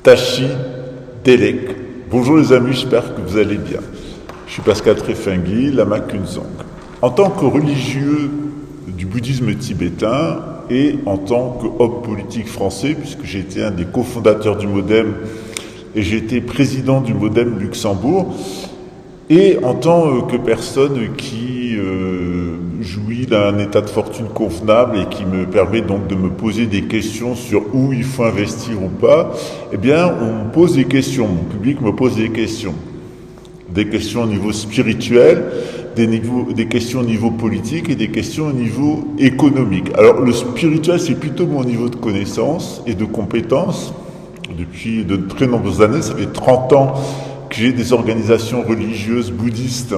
Tachi Delek. Bonjour les amis, j'espère que vous allez bien. Je suis Pascal Trefengui, Lama Kunzong. En tant que religieux du bouddhisme tibétain et en tant qu'homme politique français, puisque j'ai été un des cofondateurs du MoDem et j'ai été président du MoDem Luxembourg, et en tant que personne qui jouit d'un état de fortune convenable et qui me permet donc de me poser des questions sur où il faut investir ou pas, eh bien, on me pose des questions, mon public me pose des questions. Des questions au niveau spirituel, des questions au niveau politique et des questions au niveau économique. Alors, le spirituel, c'est plutôt mon niveau de connaissance et de compétence. Depuis de très nombreuses années, ça fait 30 ans que j'ai des organisations religieuses bouddhistes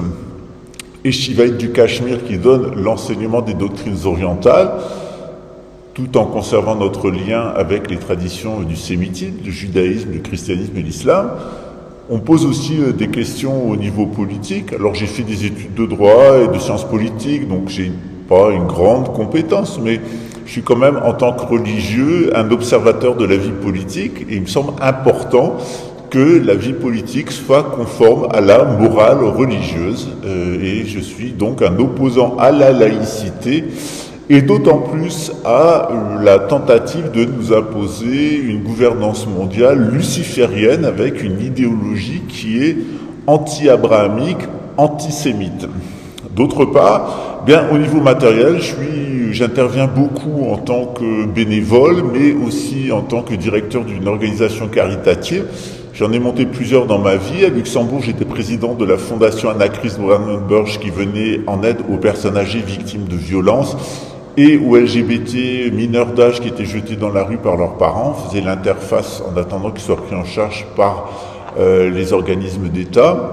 et shivaïtes du Cachemire qui donnent l'enseignement des doctrines orientales, tout en conservant notre lien avec les traditions du sémitisme, du judaïsme, du christianisme et l'islam. On pose aussi des questions au niveau politique. Alors j'ai fait des études de droit et de sciences politiques, donc j'ai pas une grande compétence, mais je suis quand même, en tant que religieux, un observateur de la vie politique, et il me semble important que la vie politique soit conforme à la morale religieuse, et je suis donc un opposant à la laïcité, et d'autant plus à la tentative de nous imposer une gouvernance mondiale luciférienne avec une idéologie qui est anti-abrahamique, antisémite. D'autre part, bien au niveau matériel, j'interviens beaucoup en tant que bénévole, mais aussi en tant que directeur d'une organisation caritative. J'en ai monté plusieurs dans ma vie. À Luxembourg, j'étais président de la fondation Anna-Chris Brandenburg qui venait en aide aux personnes âgées victimes de violences et aux LGBT mineurs d'âge qui étaient jetés dans la rue par leurs parents. On faisait l'interface en attendant qu'ils soient pris en charge par les organismes d'État.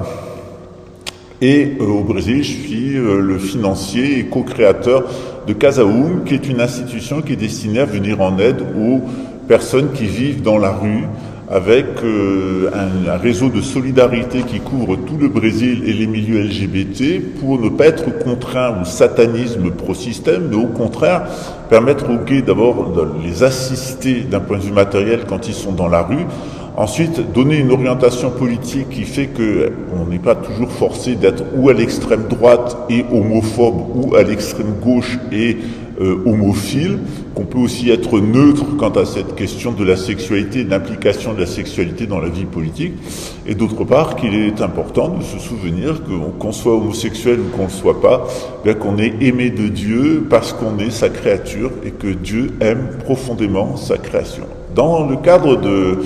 Et au Brésil, je suis le financier et co-créateur de Casaum, qui est une institution qui est destinée à venir en aide aux personnes qui vivent dans la rue, avec un réseau de solidarité qui couvre tout le Brésil et les milieux LGBT pour ne pas être contraints au satanisme pro-système, mais au contraire permettre aux gays d'abord de les assister d'un point de vue matériel quand ils sont dans la rue. Ensuite, donner une orientation politique qui fait qu'on n'est pas toujours forcé d'être ou à l'extrême droite et homophobe ou à l'extrême gauche et homophile, qu'on peut aussi être neutre quant à cette question de la sexualité et de l'implication de la sexualité dans la vie politique, et d'autre part qu'il est important de se souvenir qu'on soit homosexuel ou qu'on ne le soit pas, bien qu'on est aimé de Dieu parce qu'on est sa créature et que Dieu aime profondément sa création. Dans le cadre de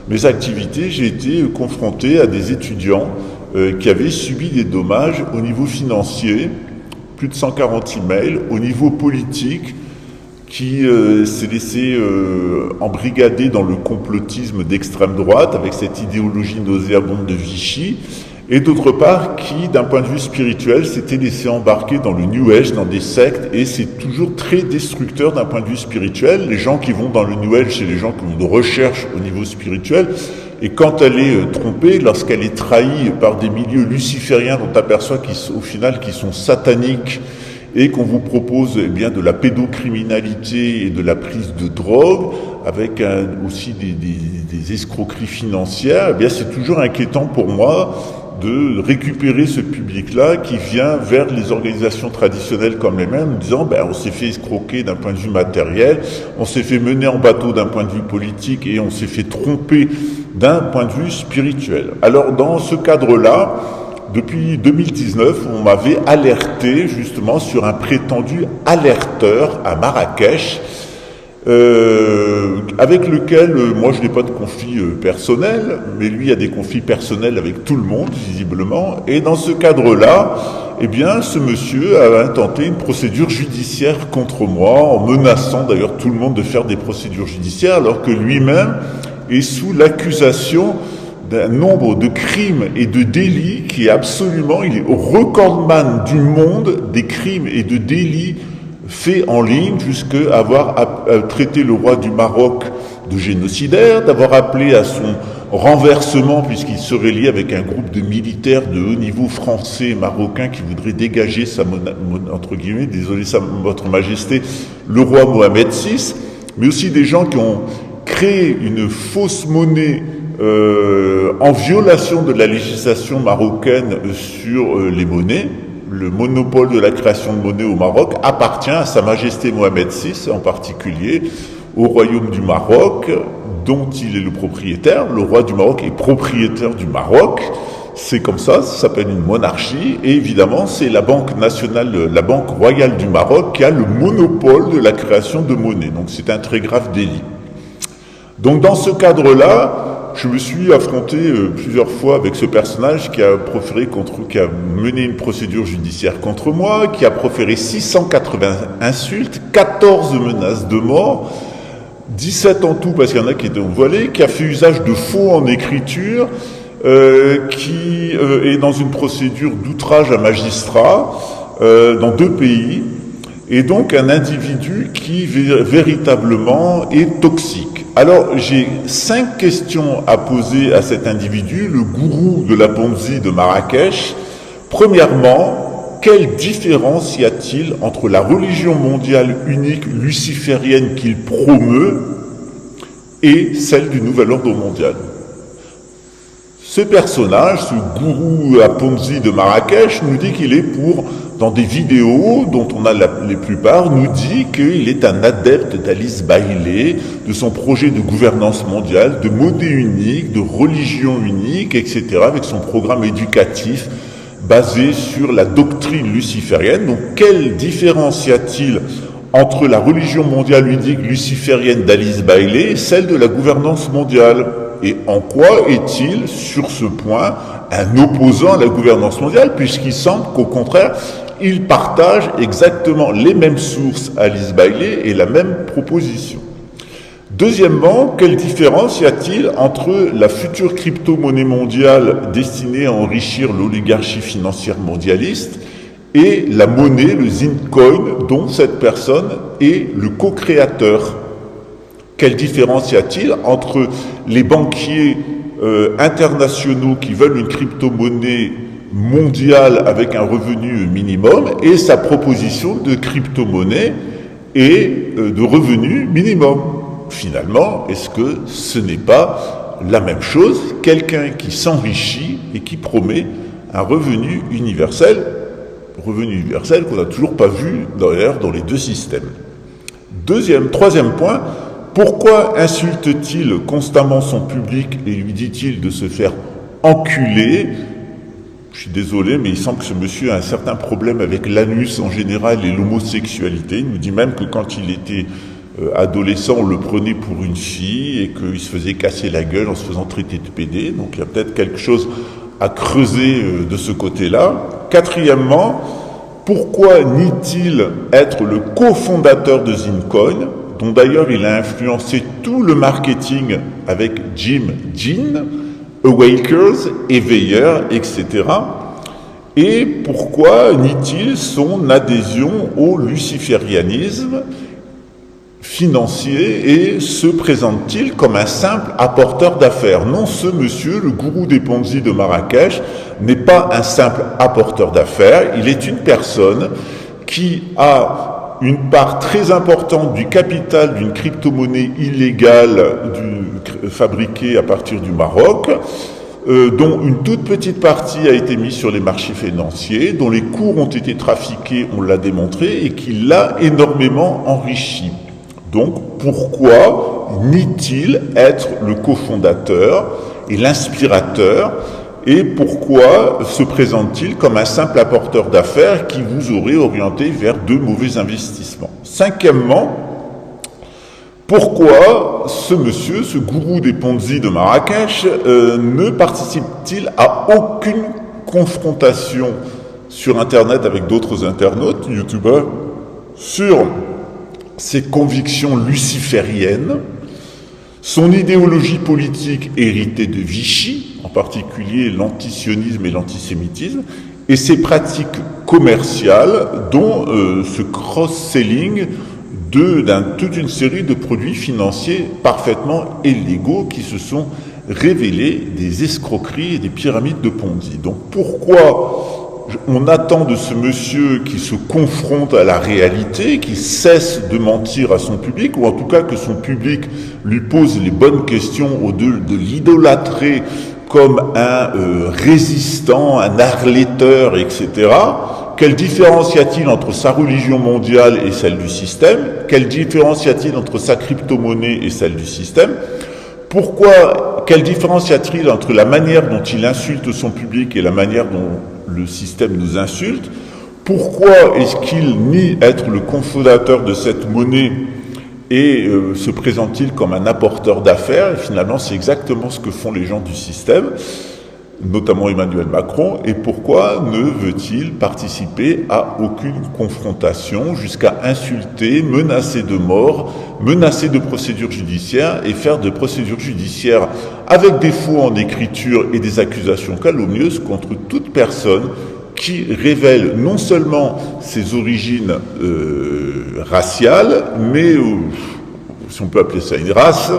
mes activités, j'ai été confronté à des étudiants qui avaient subi des dommages au niveau financier, plus de 140 emails, au niveau politique, qui s'est laissé embrigader dans le complotisme d'extrême droite avec cette idéologie nauséabonde de Vichy, et d'autre part qui, d'un point de vue spirituel, s'était laissé embarquer dans le New Age, dans des sectes, et c'est toujours très destructeur d'un point de vue spirituel. Les gens qui vont dans le New Age, c'est les gens qui ont une recherche au niveau spirituel, et quand elle est trompée, lorsqu'elle est trahie par des milieux lucifériens dont on aperçoit au final qu'ils sont sataniques, et qu'on vous propose bien de la pédocriminalité et de la prise de drogue, avec aussi des escroqueries financières, eh bien c'est toujours inquiétant pour moi de récupérer ce public-là qui vient vers les organisations traditionnelles comme les mêmes, en disant on s'est fait escroquer d'un point de vue matériel, on s'est fait mener en bateau d'un point de vue politique et on s'est fait tromper d'un point de vue spirituel. Alors dans ce cadre-là, depuis 2019, on m'avait alerté justement sur un prétendu alerteur à Marrakech, avec lequel moi je n'ai pas de conflit personnel, mais lui a des conflits personnels avec tout le monde visiblement, et dans ce cadre-là, eh bien ce monsieur a intenté une procédure judiciaire contre moi, en menaçant d'ailleurs tout le monde de faire des procédures judiciaires, alors que lui-même est sous l'accusation d'un nombre de crimes et de délits qui est absolument, il est au recordman du monde des crimes et de délits fait en ligne, jusqu'à avoir traité le roi du Maroc de génocidaire, d'avoir appelé à son renversement puisqu'il serait lié avec un groupe de militaires de haut niveau français et marocains qui voudraient dégager entre guillemets, désolé votre majesté, le roi Mohamed VI, mais aussi des gens qui ont créé une fausse monnaie en violation de la législation marocaine sur les monnaies. Le monopole de la création de monnaie au Maroc appartient à Sa Majesté Mohamed VI, en particulier au Royaume du Maroc, dont il est le propriétaire. Le roi du Maroc est propriétaire du Maroc. C'est comme ça s'appelle une monarchie. Et évidemment, c'est la Banque nationale, la Banque royale du Maroc qui a le monopole de la création de monnaie. Donc c'est un très grave délit. Donc dans ce cadre-là, je me suis affronté plusieurs fois avec ce personnage qui a mené une procédure judiciaire contre moi, qui a proféré 680 insultes, 14 menaces de mort, 17 en tout parce qu'il y en a qui étaient voilés, qui a fait usage de faux en écriture, qui est dans une procédure d'outrage à magistrat dans 2 pays, et donc un individu qui véritablement est toxique. Alors j'ai 5 questions à poser à cet individu, le gourou de la Ponzi de Marrakech. Premièrement, quelle différence y a-t-il entre la religion mondiale unique luciférienne qu'il promeut et celle du nouvel ordre mondial? Ce personnage, ce gourou à Ponzi de Marrakech, nous dit qu'il est dans des vidéos dont on a les plupart, nous dit qu'il est un adepte d'Alice Bailey, de son projet de gouvernance mondiale, de monnaie unique, de religion unique, etc., avec son programme éducatif basé sur la doctrine luciférienne. Donc, quelle différence y a-t-il entre la religion mondiale unique luciférienne d'Alice Bailey et celle de la gouvernance mondiale? Et en quoi est-il, sur ce point, un opposant à la gouvernance mondiale, puisqu'il semble qu'au contraire, il partage exactement les mêmes sources à Alice Bailey et la même proposition. Deuxièmement, quelle différence y a-t-il entre la future crypto-monnaie mondiale destinée à enrichir l'oligarchie financière mondialiste et la monnaie, le Zincoin, dont cette personne est le co-créateur? Quelle différence y a-t-il entre les banquiers internationaux qui veulent une crypto-monnaie mondiale avec un revenu minimum et sa proposition de crypto-monnaie et de revenu minimum? Finalement, est-ce que ce n'est pas la même chose? Quelqu'un qui s'enrichit et qui promet un revenu universel qu'on n'a toujours pas vu d'ailleurs dans les 2 systèmes. Troisième point, pourquoi insulte-t-il constamment son public et lui dit-il de se faire enculer? Je suis désolé, mais il semble que ce monsieur a un certain problème avec l'anus en général et l'homosexualité. Il nous dit même que quand il était adolescent, on le prenait pour une fille et qu'il se faisait casser la gueule en se faisant traiter de pédé. Donc il y a peut-être quelque chose à creuser de ce côté-là. Quatrièmement, pourquoi nie-t-il être le cofondateur de Zincoin, dont d'ailleurs il a influencé tout le marketing avec Jim Jean, Awakers, Éveilleurs, etc. Et pourquoi nie-t-il son adhésion au luciférianisme financier et se présente-t-il comme un simple apporteur d'affaires? Non, ce monsieur, le gourou des Ponzi de Marrakech, n'est pas un simple apporteur d'affaires, il est une personne qui a une part très importante du capital d'une crypto-monnaie illégale fabriquée à partir du Maroc, dont une toute petite partie a été mise sur les marchés financiers, dont les cours ont été trafiqués, on l'a démontré, et qui l'a énormément enrichi. Donc, pourquoi nie-t-il être le cofondateur et l'inspirateur? Et pourquoi se présente-t-il comme un simple apporteur d'affaires qui vous aurait orienté vers de mauvais investissements? Cinquièmement, pourquoi ce monsieur, ce gourou des Ponzi de Marrakech, ne participe-t-il à aucune confrontation sur Internet avec d'autres internautes, youtubeurs, sur ses convictions lucifériennes, son idéologie politique héritée de Vichy, en particulier l'antisionisme et l'antisémitisme, et ses pratiques commerciales, dont ce cross-selling toute une série de produits financiers parfaitement illégaux qui se sont révélés des escroqueries et des pyramides de Ponzi. Donc pourquoi On attend de ce monsieur qui se confronte à la réalité, qui cesse de mentir à son public, ou en tout cas que son public lui pose les bonnes questions au lieu de l'idolâtrer comme un résistant, un arletteur, etc. Quelle différence y a-t-il entre sa religion mondiale et celle du système? Quelle différence y a-t-il entre sa crypto-monnaie et celle du système? Quelle différence y a-t-il entre la manière dont il insulte son public et la manière dont le système nous insulte? Pourquoi est-ce qu'il nie être le cofondateur de cette monnaie et se présente-t-il comme un apporteur d'affaires? Et finalement, c'est exactement ce que font les gens du système, notamment Emmanuel Macron. Et pourquoi ne veut-il participer à aucune confrontation jusqu'à insulter, menacer de mort, menacer de procédures judiciaires et faire de procédures judiciaires avec des faux en écriture et des accusations calomnieuses contre toute personne qui révèle non seulement ses origines raciales, mais si on peut appeler ça une race,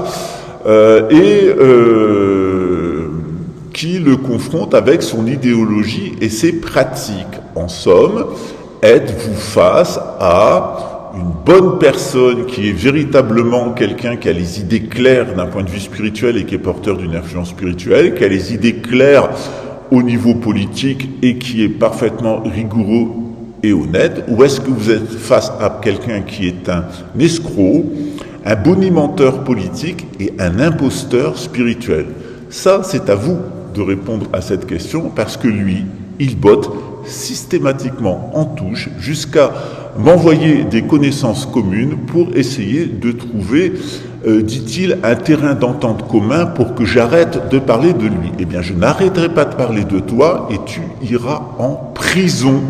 qui le confronte avec son idéologie et ses pratiques. En somme, êtes-vous face à une bonne personne qui est véritablement quelqu'un qui a les idées claires d'un point de vue spirituel et qui est porteur d'une influence spirituelle, qui a les idées claires au niveau politique et qui est parfaitement rigoureux et honnête, ou est-ce que vous êtes face à quelqu'un qui est un escroc, un bonimenteur politique et un imposteur spirituel? Ça, c'est à vous de répondre à cette question, parce que lui, il botte systématiquement en touche jusqu'à m'envoyer des connaissances communes pour essayer de trouver, dit-il, un terrain d'entente commun pour que j'arrête de parler de lui. Eh bien, je n'arrêterai pas de parler de toi et tu iras en prison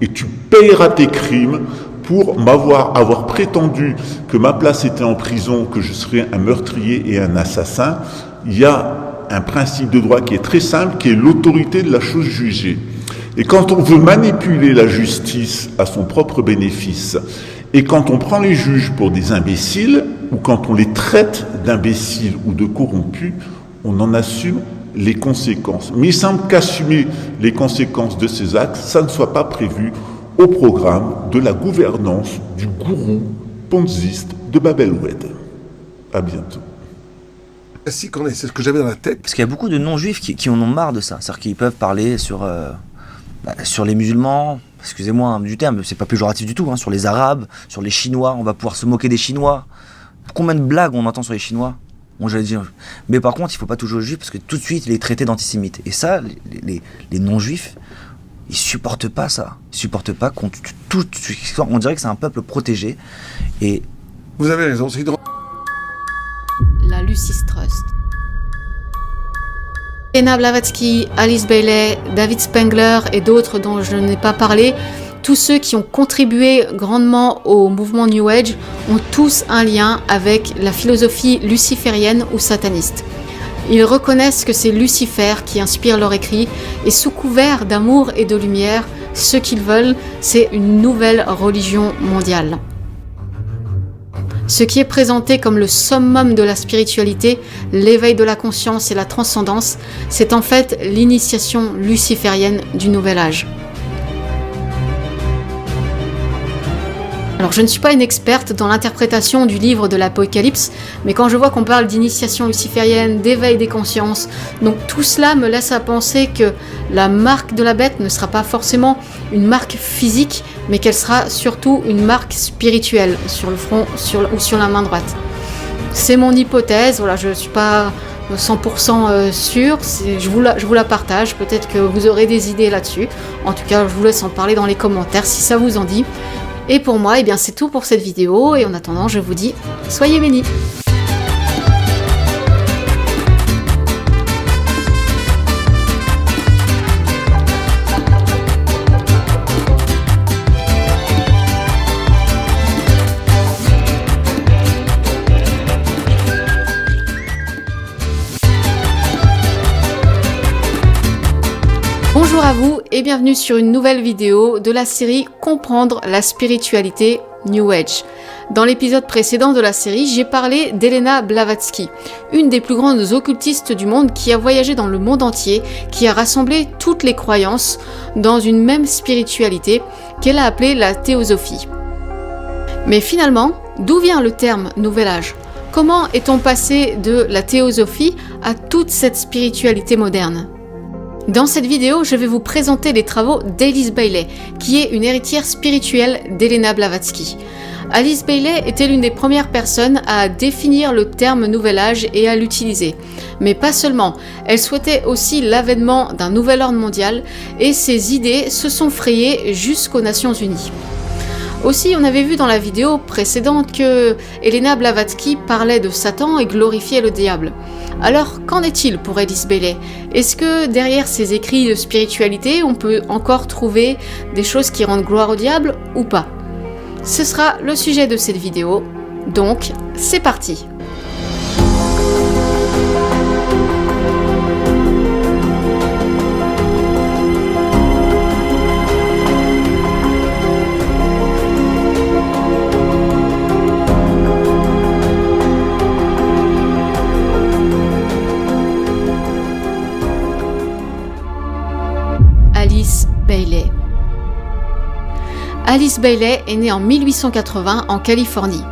et tu payeras tes crimes pour avoir prétendu que ma place était en prison, que je serais un meurtrier et un assassin. Il y a un principe de droit qui est très simple, qui est l'autorité de la chose jugée. Et quand on veut manipuler la justice à son propre bénéfice, et quand on prend les juges pour des imbéciles, ou quand on les traite d'imbéciles ou de corrompus, on en assume les conséquences. Mais il semble qu'assumer les conséquences de ces actes, ça ne soit pas prévu au programme de la gouvernance du gourou ponziste de Bab el-Oued. À bientôt. C'est ce que j'avais dans la tête. Parce qu'il y a beaucoup de non-juifs qui en ont marre de ça. C'est-à-dire qu'ils peuvent parler sur les musulmans, excusez-moi du terme, c'est pas péjoratif du tout, hein, sur les arabes, sur les chinois, on va pouvoir se moquer des chinois. Combien de blagues on entend sur les chinois? Bon, j'allais dire. Mais par contre, il faut pas toucher aux juifs parce que tout de suite, il est traité d'antisémite. Et ça, les non-juifs, ils supportent pas ça. Ils supportent pas qu'on tout. On dirait que c'est un peuple protégé. Et vous avez raison, c'est la Lucis Trust. Elena Blavatsky, Alice Bailey, David Spengler et d'autres dont je n'ai pas parlé, tous ceux qui ont contribué grandement au mouvement New Age ont tous un lien avec la philosophie luciférienne ou sataniste. Ils reconnaissent que c'est Lucifer qui inspire leurs écrits et sous couvert d'amour et de lumière, ce qu'ils veulent, c'est une nouvelle religion mondiale. Ce qui est présenté comme le summum de la spiritualité, l'éveil de la conscience et la transcendance, c'est en fait l'initiation luciférienne du nouvel âge. Alors je ne suis pas une experte dans l'interprétation du livre de l'Apocalypse, mais quand je vois qu'on parle d'initiation luciférienne, d'éveil des consciences, donc tout cela me laisse à penser que la marque de la bête ne sera pas forcément une marque physique, mais qu'elle sera surtout une marque spirituelle sur le front ou sur la main droite. C'est mon hypothèse, voilà, je ne suis pas 100% sûre, je vous la partage, peut-être que vous aurez des idées là-dessus. En tout cas, je vous laisse en parler dans les commentaires si ça vous en dit. Et pour moi, eh bien, c'est tout pour cette vidéo, et en attendant, je vous dis, soyez bénis. Bonjour à vous et bienvenue sur une nouvelle vidéo de la série Comprendre la spiritualité New Age. Dans l'épisode précédent de la série, j'ai parlé d'Elena Blavatsky, une des plus grandes occultistes du monde qui a voyagé dans le monde entier, qui a rassemblé toutes les croyances dans une même spiritualité qu'elle a appelée la théosophie. Mais finalement, d'où vient le terme Nouvel Âge ? Comment est-on passé de la théosophie à toute cette spiritualité moderne ? Dans cette vidéo, je vais vous présenter les travaux d'Alice Bailey, qui est une héritière spirituelle d'Elena Blavatsky. Alice Bailey était l'une des premières personnes à définir le terme Nouvel Âge et à l'utiliser. Mais pas seulement, elle souhaitait aussi l'avènement d'un nouvel ordre mondial et ses idées se sont frayées jusqu'aux Nations Unies. Aussi, on avait vu dans la vidéo précédente que Elena Blavatsky parlait de Satan et glorifiait le diable. Alors, qu'en est-il pour Alice Bailey ? Est-ce que derrière ses écrits de spiritualité, on peut encore trouver des choses qui rendent gloire au diable ou pas ? Ce sera le sujet de cette vidéo, donc c'est parti. Alice Bailey. Alice Bailey est née en 1880 en Californie.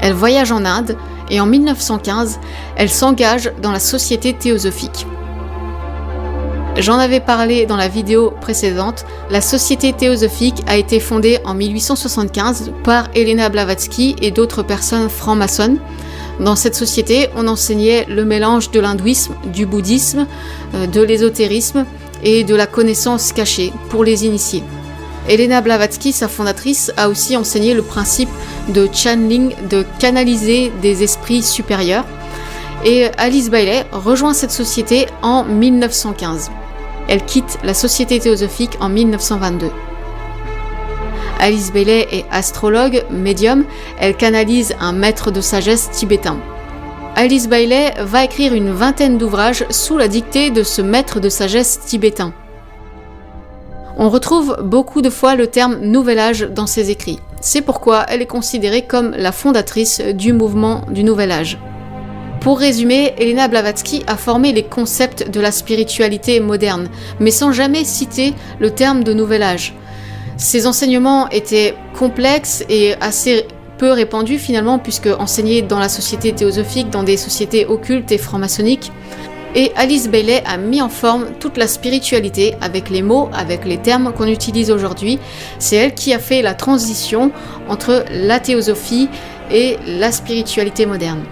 Elle voyage en Inde et en 1915, elle s'engage dans la Société théosophique. J'en avais parlé dans la vidéo précédente, la Société théosophique a été fondée en 1875 par Elena Blavatsky et d'autres personnes francs-maçonnes. Dans cette société, on enseignait le mélange de l'hindouisme, du bouddhisme, de l'ésotérisme et de la connaissance cachée pour les initiés. Elena Blavatsky, sa fondatrice, a aussi enseigné le principe de channeling, de canaliser des esprits supérieurs. Et Alice Bailey rejoint cette société en 1915. Elle quitte la Société théosophique en 1922. Alice Bailey est astrologue, médium, elle canalise un maître de sagesse tibétain. Alice Bailey va écrire une vingtaine d'ouvrages sous la dictée de ce maître de sagesse tibétain. On retrouve beaucoup de fois le terme Nouvel Âge dans ses écrits. C'est pourquoi elle est considérée comme la fondatrice du mouvement du Nouvel Âge. Pour résumer, Elena Blavatsky a formé les concepts de la spiritualité moderne, mais sans jamais citer le terme de Nouvel Âge. Ses enseignements étaient complexes et assez peu répandus finalement, puisque enseignés dans la société théosophique, dans des sociétés occultes et franc-maçonniques. Et Alice Bailey a mis en forme toute la spiritualité avec les mots, avec les termes qu'on utilise aujourd'hui. C'est elle qui a fait la transition entre la théosophie et la spiritualité moderne.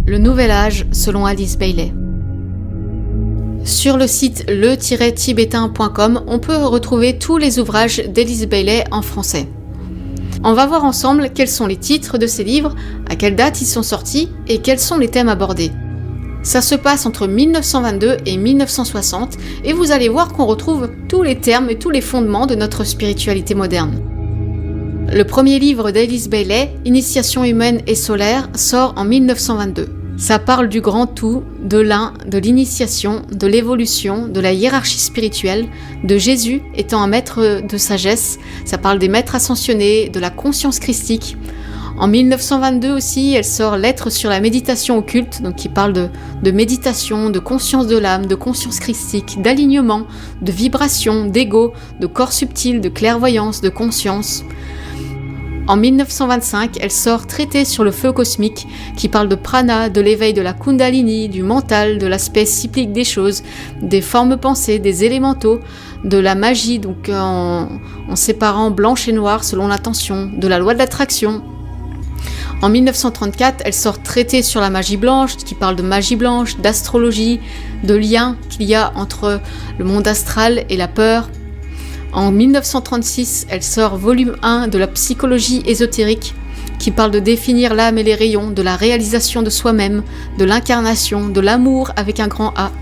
Le Nouvel Âge selon Alice Bailey. Sur le site le-tibétain.com, on peut retrouver tous les ouvrages d'Alice Bailey en français. On va voir ensemble quels sont les titres de ces livres, à quelle date ils sont sortis et quels sont les thèmes abordés. Ça se passe entre 1922 et 1960 et vous allez voir qu'on retrouve tous les termes et tous les fondements de notre spiritualité moderne. Le premier livre d'Alice Bailey, Initiation humaine et solaire, sort en 1922. Ça parle du grand tout, de l'un, de l'initiation, de l'évolution, de la hiérarchie spirituelle, de Jésus étant un maître de sagesse. Ça parle des maîtres ascensionnés, de la conscience christique. En 1922 aussi, elle sort Lettres sur la méditation occulte, donc qui parle de méditation, de conscience de l'âme, de conscience christique, d'alignement, de vibration, d'ego, de corps subtil, de clairvoyance, de conscience. En 1925, elle sort Traité sur le feu cosmique, qui parle de prana, de l'éveil de la kundalini, du mental, de l'aspect cyclique des choses, des formes pensées, des élémentaux, de la magie, donc en séparant blanche et noire selon l'intention, de la loi de l'attraction. En 1934, elle sort Traité sur la magie blanche, qui parle de magie blanche, d'astrologie, de liens qu'il y a entre le monde astral et la peur. En 1936, elle sort volume 1 de la psychologie ésotérique, qui parle de définir l'âme et les rayons, de la réalisation de soi-même, de l'incarnation, de l'amour avec un grand A.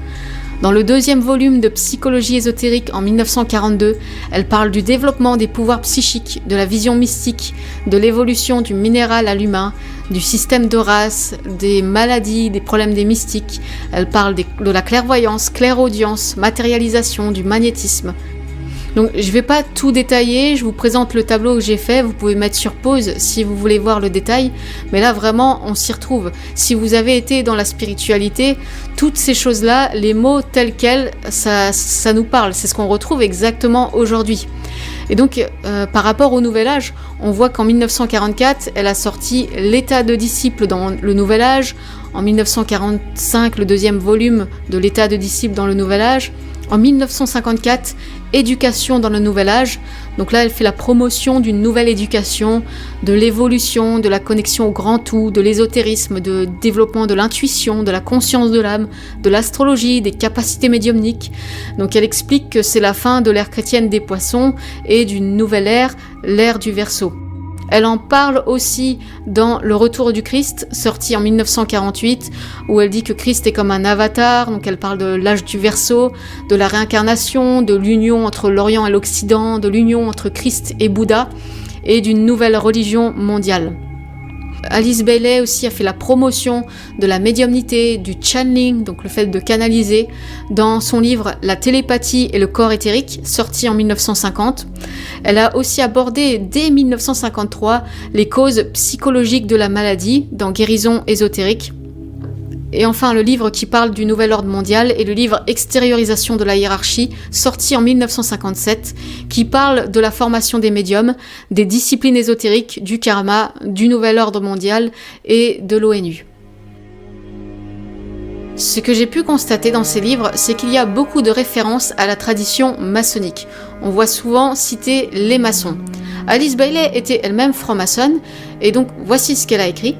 Dans le deuxième volume de psychologie ésotérique en 1942, elle parle du développement des pouvoirs psychiques, de la vision mystique, de l'évolution du minéral à l'humain, du système de race, des maladies, des problèmes des mystiques. Elle parle de la clairvoyance, clairaudience, matérialisation, du magnétisme. Donc je vais pas tout détailler, je vous présente le tableau que j'ai fait, vous pouvez mettre sur pause si vous voulez voir le détail, mais là vraiment on s'y retrouve. Si vous avez été dans la spiritualité, toutes ces choses-là, les mots tels quels, ça nous parle, c'est ce qu'on retrouve exactement aujourd'hui. Et donc par rapport au Nouvel Âge, on voit qu'en 1944, elle a sorti l'État de disciple dans le Nouvel Âge, en 1945 le deuxième volume de l'État de disciple dans le Nouvel Âge, en 1954, éducation dans le Nouvel Âge. Donc là, elle fait la promotion d'une nouvelle éducation, de l'évolution, de la connexion au grand tout, de l'ésotérisme, de développement de l'intuition, de la conscience de l'âme, de l'astrologie, des capacités médiumniques. Donc elle explique que c'est la fin de l'ère chrétienne des poissons et d'une nouvelle ère, l'ère du Verseau. Elle en parle aussi dans Le Retour du Christ, sorti en 1948, où elle dit que Christ est comme un avatar, donc elle parle de l'âge du Verseau, de la réincarnation, de l'union entre l'Orient et l'Occident, de l'union entre Christ et Bouddha, et d'une nouvelle religion mondiale. Alice Bailey aussi a fait la promotion de la médiumnité, du channeling, donc le fait de canaliser, dans son livre La télépathie et le corps éthérique, sorti en 1950. Elle a aussi abordé dès 1953 les causes psychologiques de la maladie dans Guérison ésotérique. Et enfin, le livre qui parle du nouvel ordre mondial est le livre Extériorisation de la hiérarchie, sorti en 1957, qui parle de la formation des médiums, des disciplines ésotériques, du karma, du nouvel ordre mondial et de l'ONU. Ce que j'ai pu constater dans ces livres, c'est qu'il y a beaucoup de références à la tradition maçonnique. On voit souvent citer les maçons. Alice Bailey était elle-même franc-maçonne, et donc voici ce qu'elle a écrit.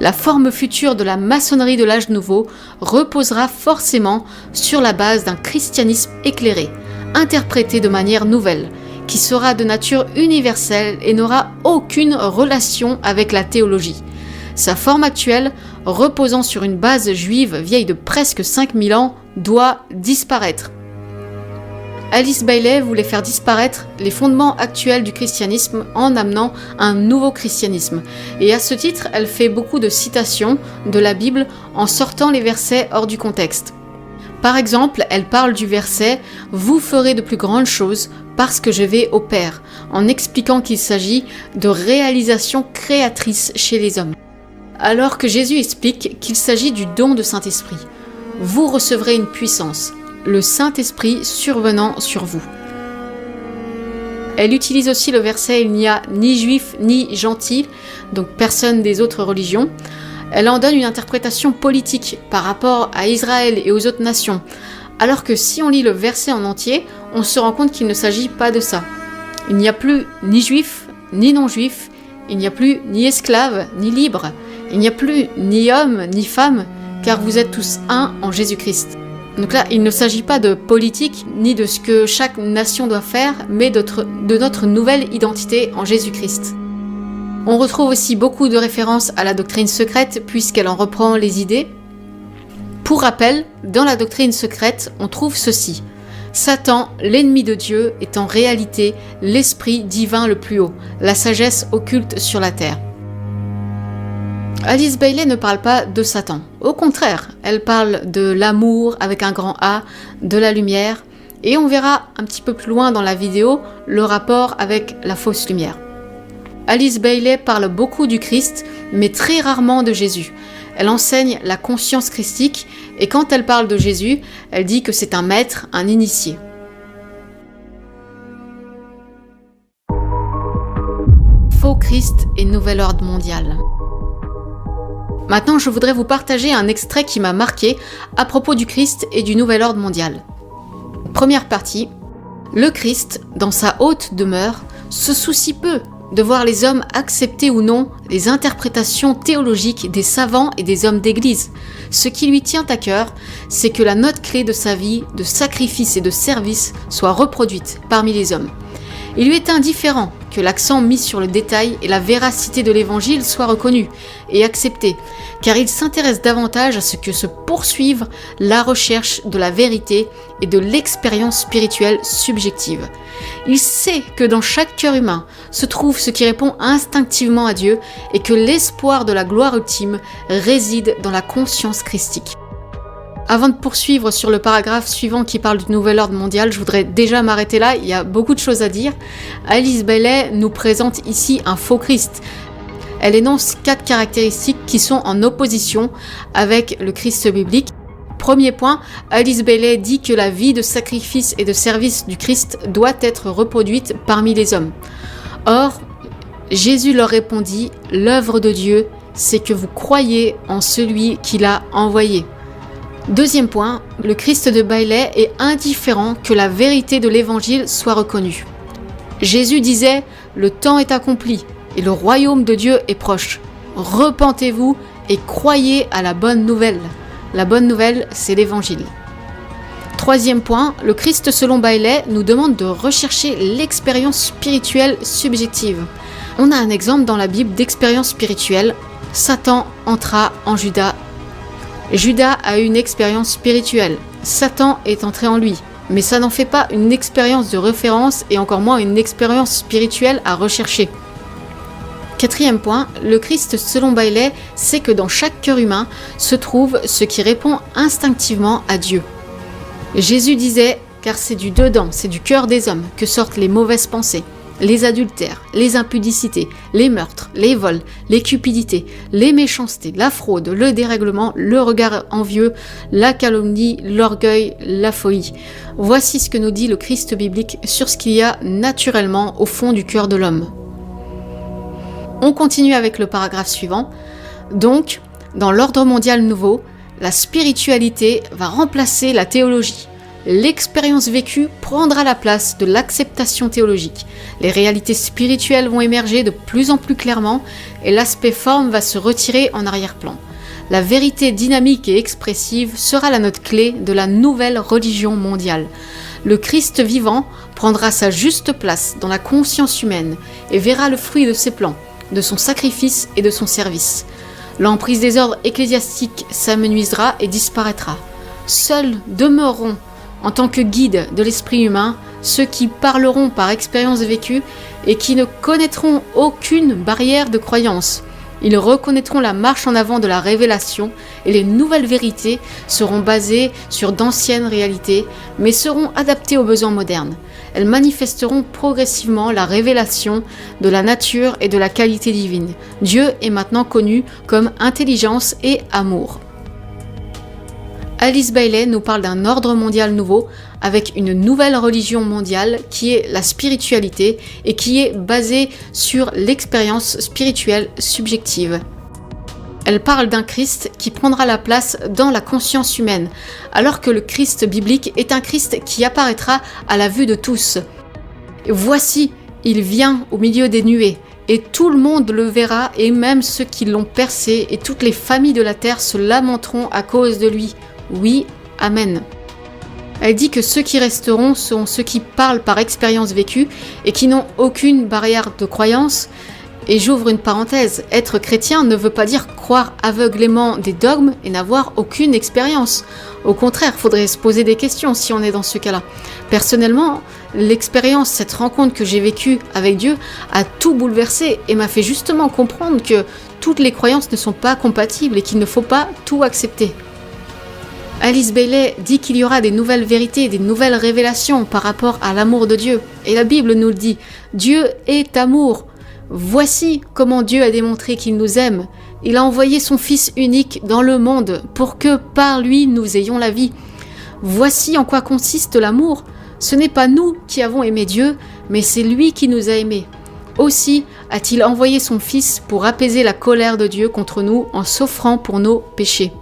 La forme future de la maçonnerie de l'âge nouveau reposera forcément sur la base d'un christianisme éclairé, interprété de manière nouvelle, qui sera de nature universelle et n'aura aucune relation avec la théologie. Sa forme actuelle, reposant sur une base juive vieille de presque 5000 ans, doit disparaître. Alice Bailey voulait faire disparaître les fondements actuels du christianisme en amenant un nouveau christianisme. Et à ce titre, elle fait beaucoup de citations de la Bible en sortant les versets hors du contexte. Par exemple, elle parle du verset « Vous ferez de plus grandes choses parce que je vais au Père », en expliquant qu'il s'agit de réalisation créatrice chez les hommes. Alors que Jésus explique qu'il s'agit du don de Saint-Esprit. « Vous recevrez une puissance ». Le Saint-Esprit survenant sur vous. Elle utilise aussi le verset « Il n'y a ni juif ni gentil », donc personne des autres religions. Elle en donne une interprétation politique par rapport à Israël et aux autres nations, alors que si on lit le verset en entier, on se rend compte qu'il ne s'agit pas de ça. Il n'y a plus ni juif ni non-juif, il n'y a plus ni esclave ni libre, il n'y a plus ni homme ni femme, car vous êtes tous un en Jésus-Christ. Donc là, il ne s'agit pas de politique, ni de ce que chaque nation doit faire, mais de notre nouvelle identité en Jésus-Christ. On retrouve aussi beaucoup de références à la doctrine secrète, puisqu'elle en reprend les idées. Pour rappel, dans la doctrine secrète, on trouve ceci. Satan, l'ennemi de Dieu, est en réalité l'esprit divin le plus haut, la sagesse occulte sur la terre. Alice Bailey ne parle pas de Satan. Au contraire, elle parle de l'amour avec un grand A, de la lumière, et on verra un petit peu plus loin dans la vidéo le rapport avec la fausse lumière. Alice Bailey parle beaucoup du Christ, mais très rarement de Jésus. Elle enseigne la conscience christique, et quand elle parle de Jésus, elle dit que c'est un maître, un initié. Faux Christ et nouvel ordre mondial. Maintenant, je voudrais vous partager un extrait qui m'a marqué à propos du Christ et du nouvel ordre mondial. Première partie. Le Christ, dans sa haute demeure, se soucie peu de voir les hommes accepter ou non les interprétations théologiques des savants et des hommes d'église. Ce qui lui tient à cœur, c'est que la note clé de sa vie, de sacrifice et de service, soit reproduite parmi les hommes. Il lui est indifférent que l'accent mis sur le détail et la véracité de l'évangile soit reconnu et accepté, car il s'intéresse davantage à ce que se poursuive la recherche de la vérité et de l'expérience spirituelle subjective. Il sait que dans chaque cœur humain se trouve ce qui répond instinctivement à Dieu et que l'espoir de la gloire ultime réside dans la conscience christique. Avant de poursuivre sur le paragraphe suivant qui parle du nouvel ordre mondial, je voudrais déjà m'arrêter là, il y a beaucoup de choses à dire. Alice Bailey nous présente ici un faux Christ. Elle énonce 4 caractéristiques qui sont en opposition avec le Christ biblique. Premier point, Alice Bailey dit que la vie de sacrifice et de service du Christ doit être reproduite parmi les hommes. Or, Jésus leur répondit, « L'œuvre de Dieu, c'est que vous croyez en celui qui l'a envoyé. » Deuxième point, le Christ de Bailey est indifférent que la vérité de l'évangile soit reconnue. Jésus disait « Le temps est accompli et le royaume de Dieu est proche. Repentez-vous et croyez à la bonne nouvelle. » La bonne nouvelle, c'est l'évangile. Troisième point, le Christ selon Bailey nous demande de rechercher l'expérience spirituelle subjective. On a un exemple dans la Bible d'expérience spirituelle. Satan entra en Judas. Judas a eu une expérience spirituelle. Satan est entré en lui. Mais ça n'en fait pas une expérience de référence et encore moins une expérience spirituelle à rechercher. Quatrième point, le Christ selon Bailey sait que dans chaque cœur humain se trouve ce qui répond instinctivement à Dieu. Jésus disait, car c'est du dedans, c'est du cœur des hommes que sortent les mauvaises pensées, les adultères, les impudicités, les meurtres, les vols, les cupidités, les méchancetés, la fraude, le dérèglement, le regard envieux, la calomnie, l'orgueil, la folie. Voici ce que nous dit le Christ biblique sur ce qu'il y a naturellement au fond du cœur de l'homme. On continue avec le paragraphe suivant. Donc, dans l'ordre mondial nouveau, la spiritualité va remplacer la théologie. L'expérience vécue prendra la place de l'acceptation théologique. Les réalités spirituelles vont émerger de plus en plus clairement et l'aspect forme va se retirer en arrière-plan. La vérité dynamique et expressive sera la note clé de la nouvelle religion mondiale. Le Christ vivant prendra sa juste place dans la conscience humaine et verra le fruit de ses plans, de son sacrifice et de son service. L'emprise des ordres ecclésiastiques s'amenuisera et disparaîtra. Seuls demeureront, en tant que guides de l'esprit humain, ceux qui parleront par expérience vécue et qui ne connaîtront aucune barrière de croyance. Ils reconnaîtront la marche en avant de la révélation et les nouvelles vérités seront basées sur d'anciennes réalités, mais seront adaptées aux besoins modernes. Elles manifesteront progressivement la révélation de la nature et de la qualité divine. Dieu est maintenant connu comme intelligence et amour. Alice Bailey nous parle d'un ordre mondial nouveau avec une nouvelle religion mondiale qui est la spiritualité et qui est basée sur l'expérience spirituelle subjective. Elle parle d'un Christ qui prendra la place dans la conscience humaine, alors que le Christ biblique est un Christ qui apparaîtra à la vue de tous. Voici, il vient au milieu des nuées, et tout le monde le verra, et même ceux qui l'ont percé, et toutes les familles de la terre se lamenteront à cause de lui. Oui, Amen. Elle dit que ceux qui resteront seront ceux qui parlent par expérience vécue et qui n'ont aucune barrière de croyance. Et j'ouvre une parenthèse, être chrétien ne veut pas dire croire aveuglément des dogmes et n'avoir aucune expérience. Au contraire, il faudrait se poser des questions si on est dans ce cas-là. Personnellement, l'expérience, cette rencontre que j'ai vécue avec Dieu a tout bouleversé et m'a fait justement comprendre que toutes les croyances ne sont pas compatibles et qu'il ne faut pas tout accepter. Alice Bailey dit qu'il y aura des nouvelles vérités, des nouvelles révélations par rapport à l'amour de Dieu. Et la Bible nous le dit, Dieu est amour. Voici comment Dieu a démontré qu'il nous aime. Il a envoyé son Fils unique dans le monde pour que par lui nous ayons la vie. Voici en quoi consiste l'amour. Ce n'est pas nous qui avons aimé Dieu, mais c'est lui qui nous a aimés. Aussi a-t-il envoyé son Fils pour apaiser la colère de Dieu contre nous en s'offrant pour nos péchés.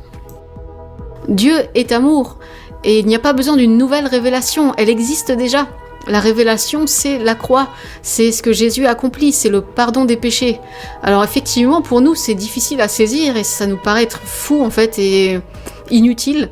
Dieu est amour et il n'y a pas besoin d'une nouvelle révélation, elle existe déjà. La révélation, c'est la croix, c'est ce que Jésus a accompli, c'est le pardon des péchés. Alors effectivement, pour nous, c'est difficile à saisir et ça nous paraît être fou en fait et inutile.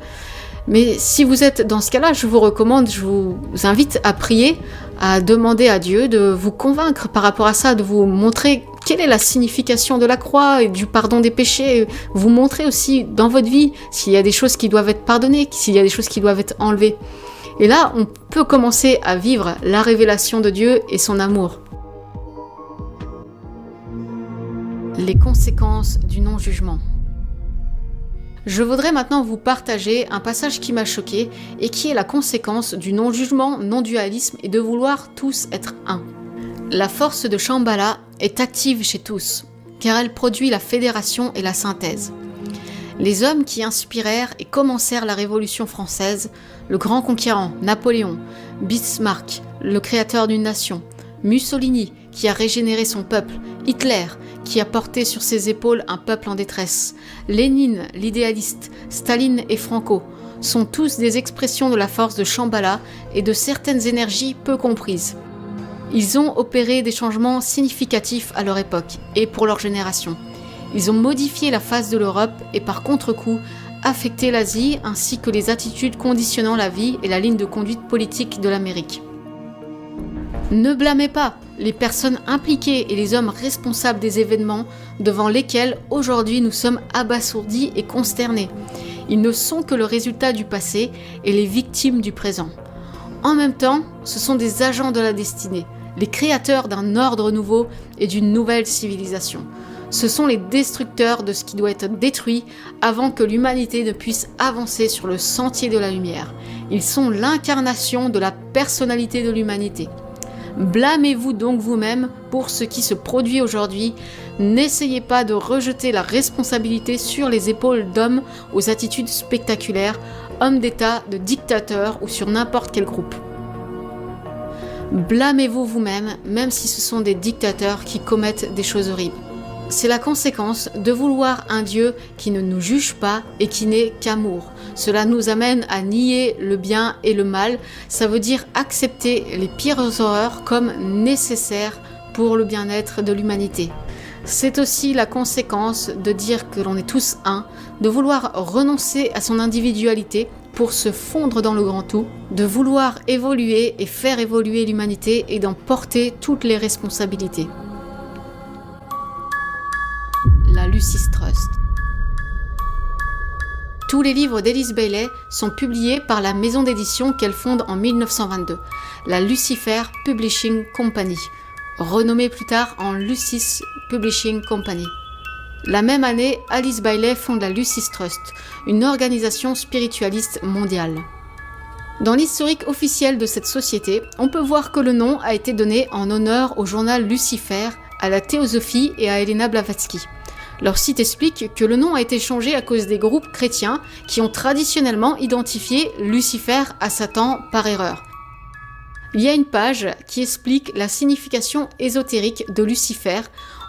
Mais si vous êtes dans ce cas-là, je vous recommande, je vous invite à prier, à demander à Dieu de vous convaincre par rapport à ça, de vous montrer quelle est la signification de la croix et du pardon des péchés. Vous montrer aussi dans votre vie s'il y a des choses qui doivent être pardonnées, s'il y a des choses qui doivent être enlevées. Et là, on peut commencer à vivre la révélation de Dieu et son amour. Les conséquences du non-jugement. Je voudrais maintenant vous partager un passage qui m'a choqué et qui est la conséquence du non-jugement, non-dualisme et de vouloir tous être un. La force de Shambhala est active chez tous, car elle produit la fédération et la synthèse. Les hommes qui inspirèrent et commencèrent la Révolution française, le grand conquérant, Napoléon, Bismarck, le créateur d'une nation, Mussolini, qui a régénéré son peuple, Hitler, qui a porté sur ses épaules un peuple en détresse, Lénine, l'idéaliste, Staline et Franco, sont tous des expressions de la force de Shambhala et de certaines énergies peu comprises. Ils ont opéré des changements significatifs à leur époque et pour leur génération. Ils ont modifié la face de l'Europe et par contre-coup affecté l'Asie ainsi que les attitudes conditionnant la vie et la ligne de conduite politique de l'Amérique. Ne blâmez pas les personnes impliquées et les hommes responsables des événements devant lesquels aujourd'hui nous sommes abasourdis et consternés. Ils ne sont que le résultat du passé et les victimes du présent. En même temps, ce sont des agents de la destinée, les créateurs d'un ordre nouveau et d'une nouvelle civilisation. Ce sont les destructeurs de ce qui doit être détruit avant que l'humanité ne puisse avancer sur le sentier de la lumière. Ils sont l'incarnation de la personnalité de l'humanité. Blâmez-vous donc vous-même pour ce qui se produit aujourd'hui. N'essayez pas de rejeter la responsabilité sur les épaules d'hommes aux attitudes spectaculaires, hommes d'État, de dictateurs ou sur n'importe quel groupe. Blâmez-vous vous-même, même si ce sont des dictateurs qui commettent des choses horribles. C'est la conséquence de vouloir un Dieu qui ne nous juge pas et qui n'est qu'amour. Cela nous amène à nier le bien et le mal. Ça veut dire accepter les pires horreurs comme nécessaires pour le bien-être de l'humanité. C'est aussi la conséquence de dire que l'on est tous un, de vouloir renoncer à son individualité pour se fondre dans le grand tout, de vouloir évoluer et faire évoluer l'humanité et d'en porter toutes les responsabilités. La Lucis Trust. Tous les livres d'Alice Bailey sont publiés par la maison d'édition qu'elle fonde en 1922, la Lucifer Publishing Company, renommée plus tard en Lucis Publishing Company. La même année, Alice Bailey fonde la Lucis Trust, une organisation spiritualiste mondiale. Dans l'historique officiel de cette société, on peut voir que le nom a été donné en honneur au journal Lucifer, à la Théosophie et à Helena Blavatsky. Leur site explique que le nom a été changé à cause des groupes chrétiens qui ont traditionnellement identifié Lucifer à Satan par erreur. Il y a une page qui explique la signification ésotérique de Lucifer.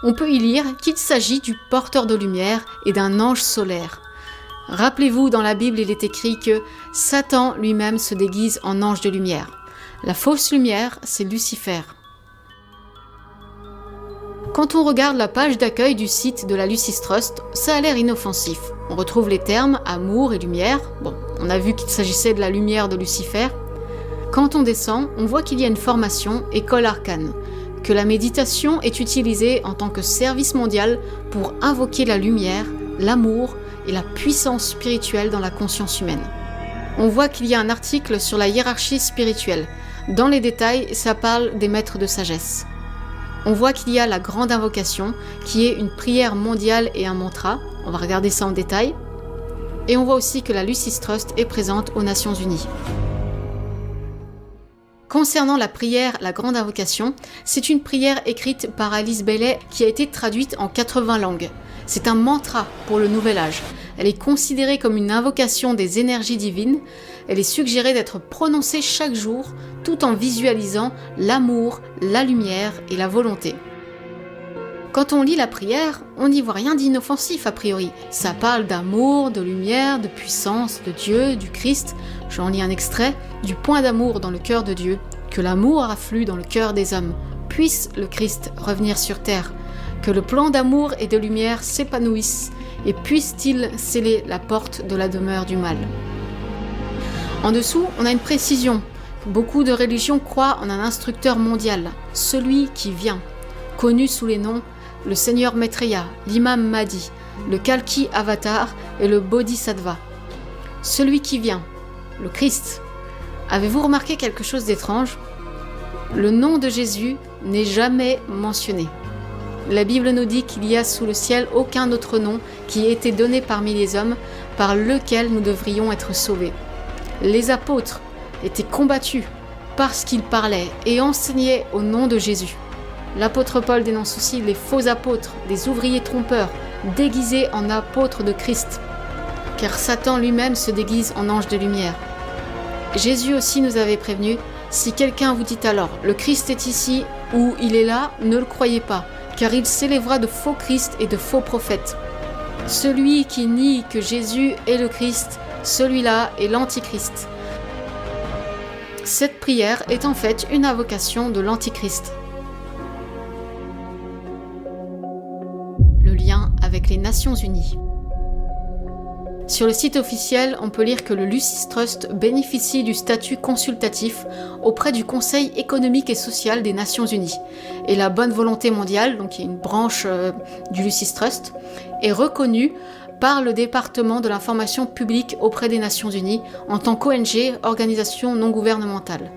On peut y lire qu'il s'agit du porteur de lumière et d'un ange solaire. Rappelez-vous, dans la Bible, il est écrit que Satan lui-même se déguise en ange de lumière. La fausse lumière, c'est Lucifer. Quand on regarde la page d'accueil du site de la Lucis Trust, ça a l'air inoffensif. On retrouve les termes amour et lumière. Bon, on a vu qu'il s'agissait de la lumière de Lucifer. Quand on descend, on voit qu'il y a une formation école arcane, que la méditation est utilisée en tant que service mondial pour invoquer la lumière, l'amour et la puissance spirituelle dans la conscience humaine. On voit qu'il y a un article sur la hiérarchie spirituelle. Dans les détails, ça parle des maîtres de sagesse. On voit qu'il y a la grande invocation, qui est une prière mondiale et un mantra. On va regarder ça en détail. Et on voit aussi que la Lucis Trust est présente aux Nations Unies. Concernant la prière, la grande invocation, c'est une prière écrite par Alice Bailey qui a été traduite en 80 langues. C'est un mantra pour le nouvel âge. Elle est considérée comme une invocation des énergies divines. Elle est suggérée d'être prononcée chaque jour, tout en visualisant l'amour, la lumière et la volonté. Quand on lit la prière, on n'y voit rien d'inoffensif a priori. Ça parle d'amour, de lumière, de puissance, de Dieu, du Christ. J'en lis un extrait. Du point d'amour dans le cœur de Dieu, que l'amour afflue dans le cœur des hommes. Puisse le Christ revenir sur terre. Que le plan d'amour et de lumière s'épanouisse et puisse-t-il sceller la porte de la demeure du mal. En dessous, on a une précision. Beaucoup de religions croient en un instructeur mondial, celui qui vient, connu sous les noms le Seigneur Maitreya, l'Imam Mahdi, le Kalki Avatar et le Bodhisattva. Celui qui vient, le Christ. Avez-vous remarqué quelque chose d'étrange ? Le nom de Jésus n'est jamais mentionné. La Bible nous dit qu'il y a sous le ciel aucun autre nom qui ait été donné parmi les hommes par lequel nous devrions être sauvés. Les apôtres étaient combattus parce qu'ils parlaient et enseignaient au nom de Jésus. L'apôtre Paul dénonce aussi les faux apôtres, les ouvriers trompeurs, déguisés en apôtres de Christ, car Satan lui-même se déguise en ange de lumière. Jésus aussi nous avait prévenu, si quelqu'un vous dit alors « le Christ est ici » ou « il est là », ne le croyez pas, car il s'élèvera de faux Christ et de faux prophètes. Celui qui nie que Jésus est le Christ, celui-là est l'Antichrist. Cette prière est en fait une invocation de l'Antichrist. Le lien avec les Nations Unies. Sur le site officiel, on peut lire que le Lucis Trust bénéficie du statut consultatif auprès du Conseil économique et social des Nations Unies. Et la bonne volonté mondiale, donc qui est une branche du Lucis Trust, est reconnue par le département de l'information publique auprès des Nations Unies en tant qu'ONG, organisation non gouvernementale.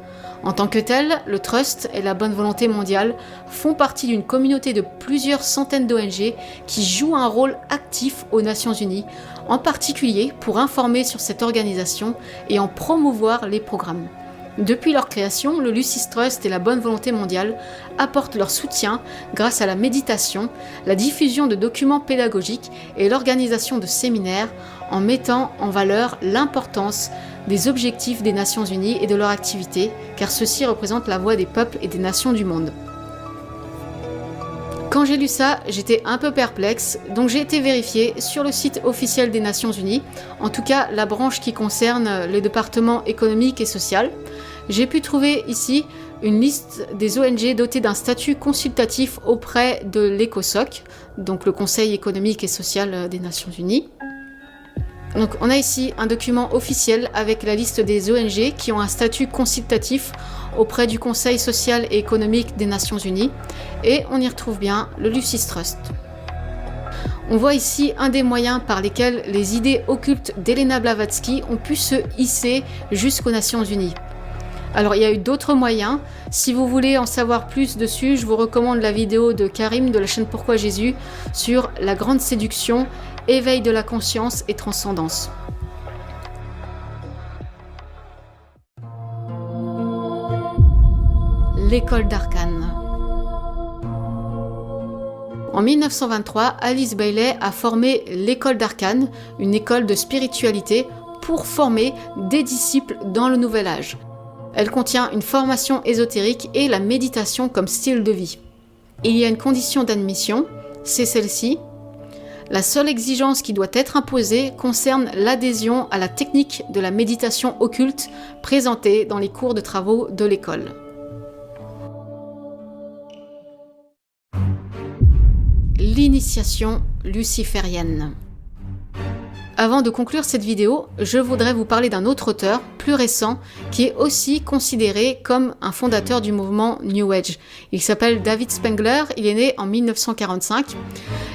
En tant que tel, le Trust et la bonne volonté mondiale font partie d'une communauté de plusieurs centaines d'ONG qui jouent un rôle actif aux Nations Unies, en particulier pour informer sur cette organisation et en promouvoir les programmes. Depuis leur création, le Lucis Trust et la bonne volonté mondiale apportent leur soutien grâce à la méditation, la diffusion de documents pédagogiques et l'organisation de séminaires en mettant en valeur l'importance des objectifs des Nations Unies et de leur activité, car ceux-ci représentent la voix des peuples et des nations du monde. Quand j'ai lu ça, j'étais un peu perplexe, donc j'ai été vérifier sur le site officiel des Nations Unies, en tout cas la branche qui concerne le département économique et social. J'ai pu trouver ici une liste des ONG dotées d'un statut consultatif auprès de l'ECOSOC, donc le Conseil économique et social des Nations Unies. Donc on a ici un document officiel avec la liste des ONG qui ont un statut consultatif auprès du Conseil social et économique des Nations Unies, et on y retrouve bien le Lucis Trust. On voit ici un des moyens par lesquels les idées occultes d'Elena Blavatsky ont pu se hisser jusqu'aux Nations Unies. Alors il y a eu d'autres moyens, si vous voulez en savoir plus dessus, je vous recommande la vidéo de Karim de la chaîne Pourquoi Jésus sur la grande séduction, éveil de la conscience et transcendance. L'école d'Arkane. En 1923, Alice Bailey a formé l'école d'Arkane, une école de spiritualité, pour former des disciples dans le Nouvel Âge. Elle contient une formation ésotérique et la méditation comme style de vie. Il y a une condition d'admission, c'est celle-ci. La seule exigence qui doit être imposée concerne l'adhésion à la technique de la méditation occulte présentée dans les cours de travaux de l'école. L'initiation luciférienne. Avant de conclure cette vidéo, je voudrais vous parler d'un autre auteur, plus récent, qui est aussi considéré comme un fondateur du mouvement New Age. Il s'appelle David Spengler, il est né en 1945,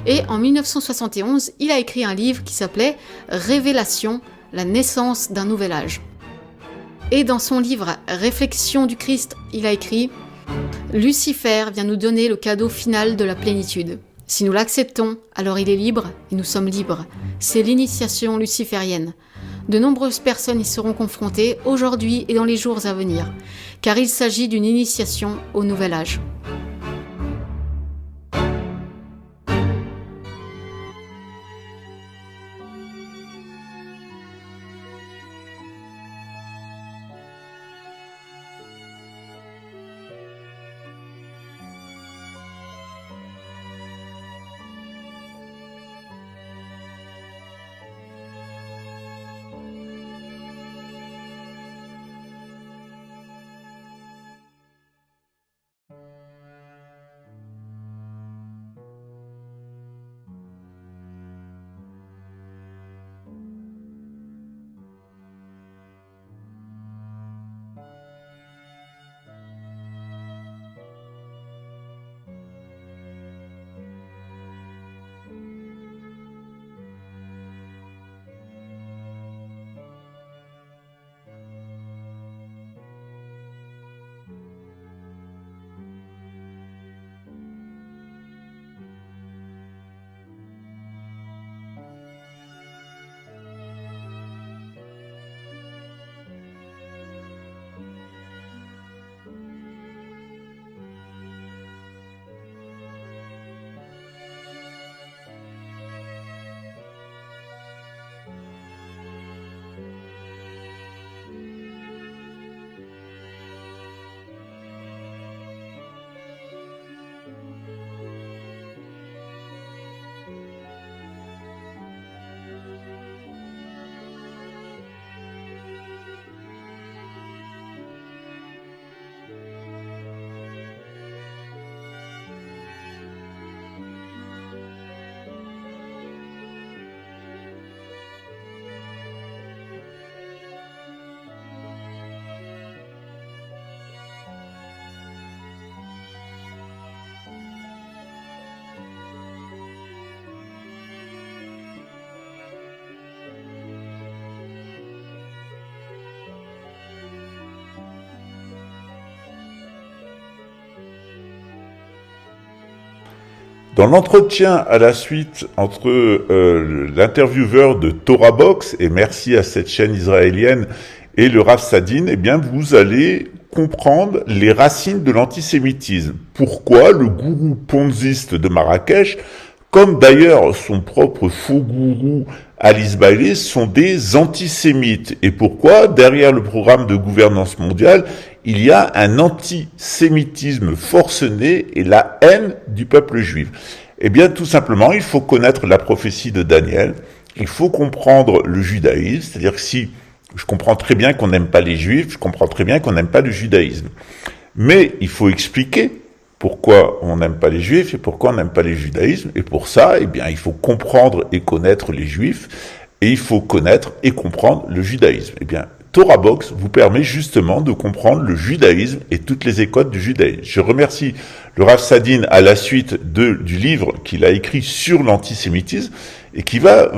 et en 1971, il a écrit un livre qui s'appelait « Révélation, la naissance d'un nouvel âge ». Et dans son livre « Réflexion du Christ », il a écrit « Lucifer vient nous donner le cadeau final de la plénitude. Si nous l'acceptons, alors il est libre et nous sommes libres. C'est l'initiation luciférienne. De nombreuses personnes y seront confrontées aujourd'hui et dans les jours à venir, car il s'agit d'une initiation au nouvel âge. Dans l'entretien à la suite entre l'intervieweur de Torah Box, et merci à cette chaîne israélienne, et le Rav Sadin, eh bien, vous allez comprendre les racines de l'antisémitisme. Pourquoi le gourou ponziste de Marrakech, comme d'ailleurs son propre faux gourou Alice Bailey, sont des antisémites. Et pourquoi, derrière le programme de gouvernance mondiale, il y a un antisémitisme forcené et la haine du peuple juif. Eh bien, tout simplement, il faut connaître la prophétie de Daniel, il faut comprendre le judaïsme, c'est-à-dire que si je comprends très bien qu'on n'aime pas les juifs, je comprends très bien qu'on n'aime pas le judaïsme. Mais il faut expliquer pourquoi on n'aime pas les juifs et pourquoi on n'aime pas les judaïsmes. Et pour ça, eh bien, il faut comprendre et connaître les juifs et il faut connaître et comprendre le judaïsme. Eh bien, Torah Box vous permet justement de comprendre le judaïsme et toutes les écoles du judaïsme. Je remercie le Rav Sadin à la suite du livre qu'il a écrit sur l'antisémitisme et qui va,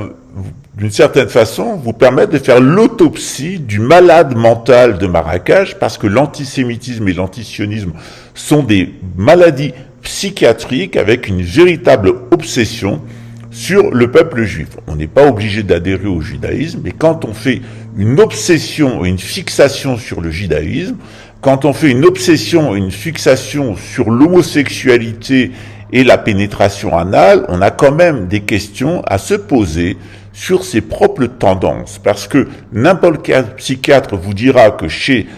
d'une certaine façon, vous permettre de faire l'autopsie du malade mental de Marrakech, parce que l'antisémitisme et l'antisionisme sont des maladies psychiatriques avec une véritable obsession sur le peuple juif. On n'est pas obligé d'adhérer au judaïsme, mais quand on fait une obsession et une fixation sur le judaïsme, quand on fait une obsession et une fixation sur l'homosexualité et la pénétration anale, on a quand même des questions à se poser sur ses propres tendances. Parce que n'importe quel psychiatre vous dira que chez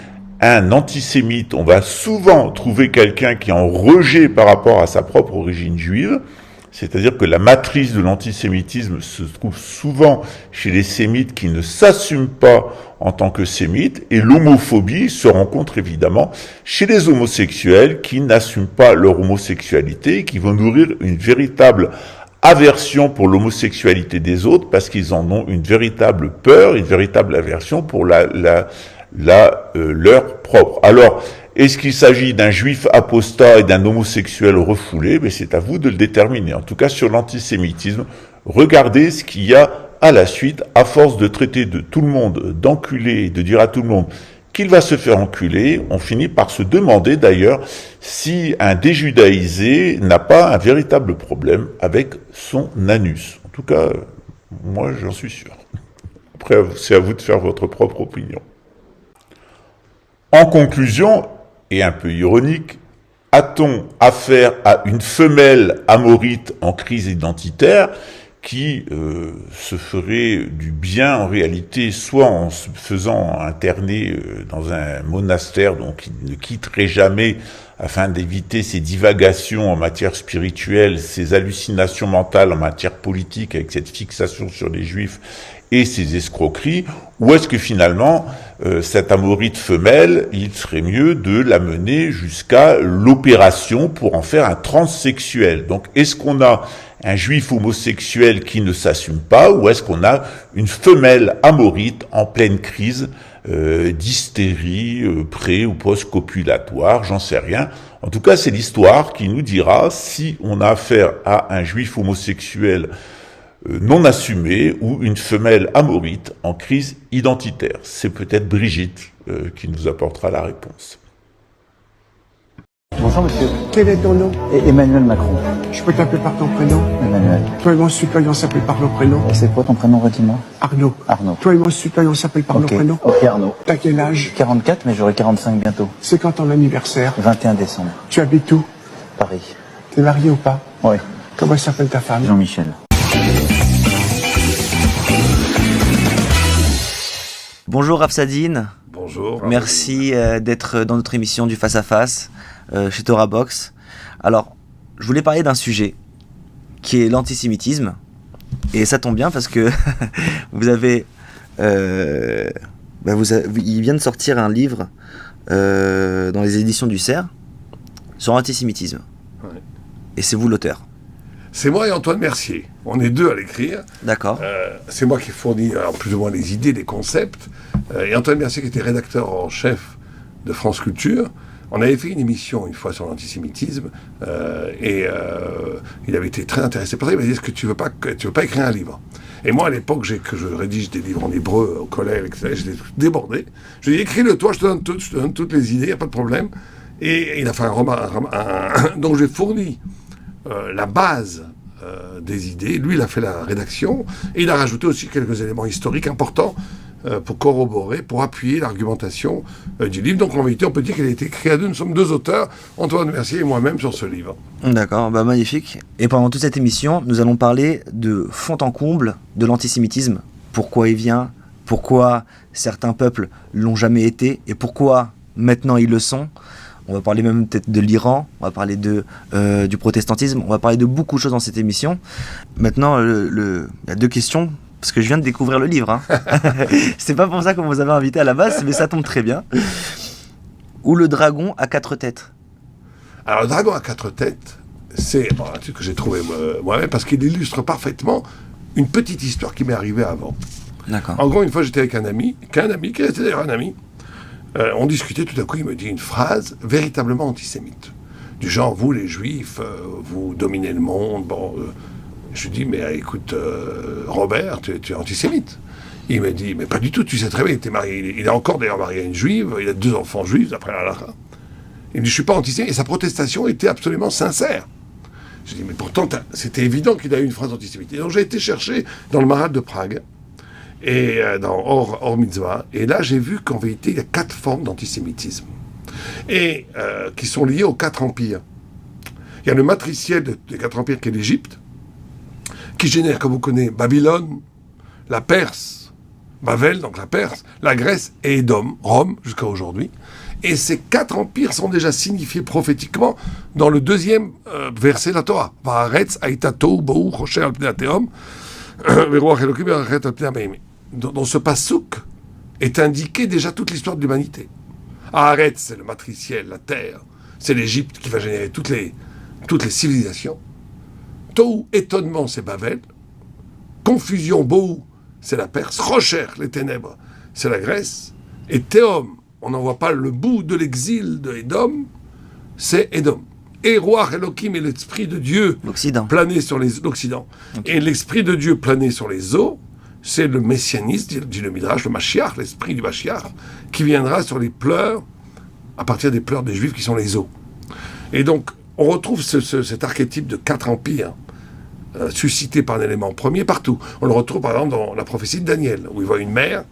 un antisémite, on va souvent trouver quelqu'un qui est en rejet par rapport à sa propre origine juive. C'est-à-dire que la matrice de l'antisémitisme se trouve souvent chez les sémites qui ne s'assument pas en tant que sémites, et l'homophobie se rencontre évidemment chez les homosexuels qui n'assument pas leur homosexualité, et qui vont nourrir une véritable aversion pour l'homosexualité des autres, parce qu'ils en ont une véritable peur, une véritable aversion pour leur propre. Alors, est-ce qu'il s'agit d'un juif apostat et d'un homosexuel refoulé? Mais c'est à vous de le déterminer. En tout cas, sur l'antisémitisme, regardez ce qu'il y a à la suite, à force de traiter de tout le monde d'enculé et de dire à tout le monde qu'il va se faire enculer, on finit par se demander d'ailleurs si un déjudaïsé n'a pas un véritable problème avec son anus. En tout cas, moi j'en suis sûr. Après, c'est à vous de faire votre propre opinion. En conclusion, et un peu ironique, a-t-on affaire à une femelle amorite en crise identitaire qui se ferait du bien en réalité, soit en se faisant interner dans un monastère, donc il ne quitterait jamais afin d'éviter ses divagations en matière spirituelle, ses hallucinations mentales en matière politique avec cette fixation sur les juifs et ses escroqueries, ou est-ce que finalement, cette amorite femelle, il serait mieux de la mener jusqu'à l'opération pour en faire un transsexuel? Donc, est-ce qu'on a un juif homosexuel qui ne s'assume pas, ou est-ce qu'on a une femelle amorite en pleine crise d'hystérie pré- ou post-copulatoire, j'en sais rien. En tout cas, c'est l'histoire qui nous dira si on a affaire à un juif homosexuel non assumé ou une femelle amorite en crise identitaire. C'est peut-être Brigitte qui nous apportera la réponse. Bonjour monsieur. Quel est ton nom? Emmanuel Macron. Je peux t'appeler par ton prénom? Emmanuel. Toi et mon suppléant s'appelle par nos prénoms? Et c'est quoi ton prénom, redis-moi? Arnaud. Arnaud. Toi et mon suppléant s'appelle par nos Ok. prénoms? Ok Arnaud. T'as quel âge? 44, mais j'aurai 45 bientôt. C'est quand ton anniversaire? 21 décembre. Tu habites où? Paris. T'es marié ou pas? Oui. Comment s'appelle ta femme? Jean-Michel. Bonjour Rav Sadin. Bonjour. Merci d'être dans notre émission du Face à Face chez Torah Box. Alors, je voulais parler d'un sujet qui est l'antisémitisme. Et ça tombe bien parce que vous avez... il vient de sortir un livre dans les éditions du CERF sur l'antisémitisme. Ouais. Et c'est vous l'auteur. C'est moi et Antoine Mercier. On est deux à l'écrire. D'accord. C'est moi qui fournis plus ou moins les idées, les concepts. Et Antoine Mercier, qui était rédacteur en chef de France Culture, on avait fait une émission une fois sur l'antisémitisme et il avait été très intéressé par ça. Il m'a dit: est-ce que tu veux pas écrire un livre? Et moi, à l'époque, que je rédige des livres en hébreu au collège, etc., j'étais débordé. Je lui ai dit: écris-le toi, je te donne toutes les idées, il n'y a pas de problème. Et il a fait un roman. Donc j'ai fourni la base des idées. Lui, il a fait la rédaction et il a rajouté aussi quelques éléments historiques importants pour corroborer, pour appuyer l'argumentation du livre. Donc en vérité, on peut dire qu'il a été écrit à deux. Nous sommes deux auteurs, Antoine Mercier et moi-même, sur ce livre. D'accord, bah magnifique. Et pendant toute cette émission, nous allons parler de fond en comble de l'antisémitisme. Pourquoi il vient, pourquoi certains peuples l'ont jamais été et pourquoi maintenant ils le sont. On va parler même peut-être de l'Iran, on va parler du protestantisme, on va parler de beaucoup de choses dans cette émission. Maintenant, il y a deux questions, parce que je viens de découvrir le livre. Hein. C'est pas pour ça qu'on vous avait invité à la base, mais ça tombe très bien. Ou le dragon à 4 têtes. Alors, le dragon à 4 têtes, c'est un truc que j'ai trouvé moi-même, parce qu'il illustre parfaitement une petite histoire qui m'est arrivée avant. D'accord. En gros, une fois, j'étais avec un ami, qui était d'ailleurs un ami. On discutait, tout à coup, il me dit une phrase véritablement antisémite. Du genre, vous, les Juifs, vous dominez le monde. Je lui dis, mais écoute, Robert, tu es antisémite. Il me dit, mais pas du tout, tu sais très bien, il était marié. Il est encore d'ailleurs marié à une Juive, il a 2 enfants juifs, d'après la halakha. Il me dit, je suis pas antisémite. Et sa protestation était absolument sincère. Je dis, mais pourtant, c'était évident qu'il a eu une phrase antisémite. Et donc, j'ai été chercher dans le Marat de Prague, et dans Or Mitzvah, et là j'ai vu qu'en vérité il y a 4 formes d'antisémitisme, et qui sont liées aux 4 empires. Il y a le matriciel des 4 empires qui est l'Égypte, qui génère, comme vous connaissez, Babylone, la Perse, Babel, donc la Perse, la Grèce et Édom, Rome, jusqu'à aujourd'hui. Et ces 4 empires sont déjà signifiés prophétiquement dans le 2e verset de la Torah. Va'aretz haïtatou bou rocher al pnei hateom, ve'ruach Elokim ve'arachet al pnei hamayim. Dans ce passouk est indiquée déjà toute l'histoire de l'humanité. Haaretz, c'est le matriciel, la terre, c'est l'Égypte qui va générer toutes les civilisations. Tohu, étonnement, c'est Babel. Confusion, Bohu, c'est la Perse. Rocher, les ténèbres, c'est la Grèce. Et Théom, on n'en voit pas le bout de l'exil de Édom, c'est Édom. Et Ruach Elokim et l'esprit de Dieu plané sur l'Occident. Okay. Et l'esprit de Dieu plané sur les eaux, c'est le messianisme, dit le Midrash, le Mashiach, l'esprit du Mashiach, qui viendra sur les pleurs, à partir des pleurs des Juifs qui sont les eaux. Et donc, on retrouve cet archétype de 4 empires, suscité par un élément premier partout. On le retrouve par exemple dans la prophétie de Daniel, où il voit une mer,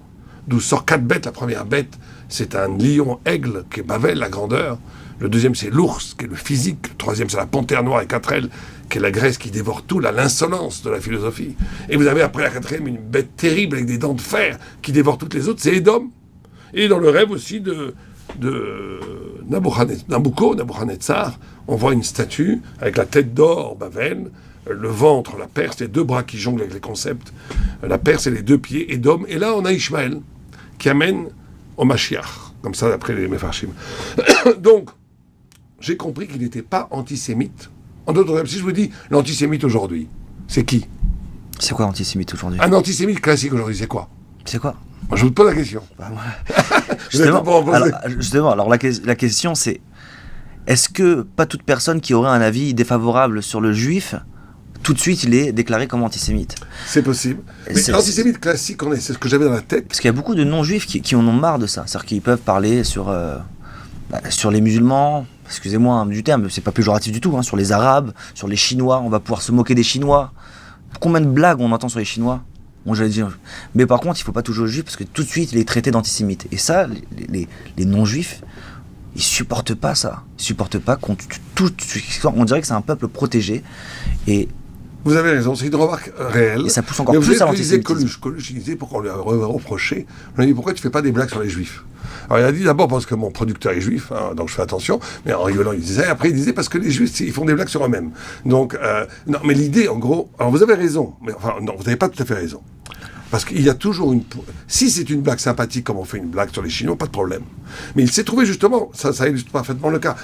d'où sort 4 bêtes. La première bête, c'est un lion-aigle, qui est Babel, la grandeur. Le deuxième, c'est l'ours, qui est le physique. Le troisième, c'est la panthère noire et 4 ailes, qui est la Grèce qui dévore tout, l'insolence de la philosophie. Et vous avez après la 4e une bête terrible avec des dents de fer qui dévore toutes les autres, c'est Édom. Et dans le rêve aussi de Nabuchodonosor, on voit une statue avec la tête d'or, Babel, le ventre, la Perse, les 2 bras qui jonglent avec les concepts, la Perse et les 2 pieds, Édom. Et là, on a Ishmaël qui amène au Mashiach, comme ça d'après les Mefarshim. Donc, j'ai compris qu'il n'était pas antisémite. En d'autres termes, si je vous dis l'antisémite aujourd'hui, c'est qui? C'est quoi l'antisémite aujourd'hui? Un antisémite classique aujourd'hui, c'est quoi? C'est quoi? Moi, je vous pose la question. Bah, justement, alors la question c'est, est-ce que pas toute personne qui aurait un avis défavorable sur le juif, tout de suite il est déclaré comme antisémite? C'est possible. Mais l'antisémite classique, c'est ce que j'avais dans la tête. Parce qu'il y a beaucoup de non-juifs qui en ont marre de ça. C'est-à-dire qu'ils peuvent parler sur les musulmans, excusez-moi du terme, c'est pas péjoratif du tout, hein, sur les Arabes, sur les Chinois, on va pouvoir se moquer des Chinois. Combien de blagues on entend sur les Chinois? Bon, j'allais dire. Mais par contre, il faut pas toucher aux juifs parce que tout de suite il est traité d'antisémite. Et ça, les non-juifs, ils supportent pas ça. Ils supportent pas qu'on on dirait que c'est un peuple protégé. Et vous avez raison, c'est une remarque réelle. Et ça pousse encore plus à l'antisémitisme. Coluche, il disait, pourquoi on lui a reproché, on lui a dit, pourquoi tu fais pas des blagues sur les juifs? Alors il a dit d'abord parce que mon producteur est juif, hein, donc je fais attention, mais en rigolant il disait, après il disait parce que les juifs, ils font des blagues sur eux-mêmes. Donc, non, mais l'idée, en gros, alors vous avez raison, mais enfin, non, vous n'avez pas tout à fait raison. Parce qu'il y a toujours si c'est une blague sympathique, comme on fait une blague sur les Chinois, pas de problème. Mais il s'est trouvé justement, ça illustre parfaitement le cas.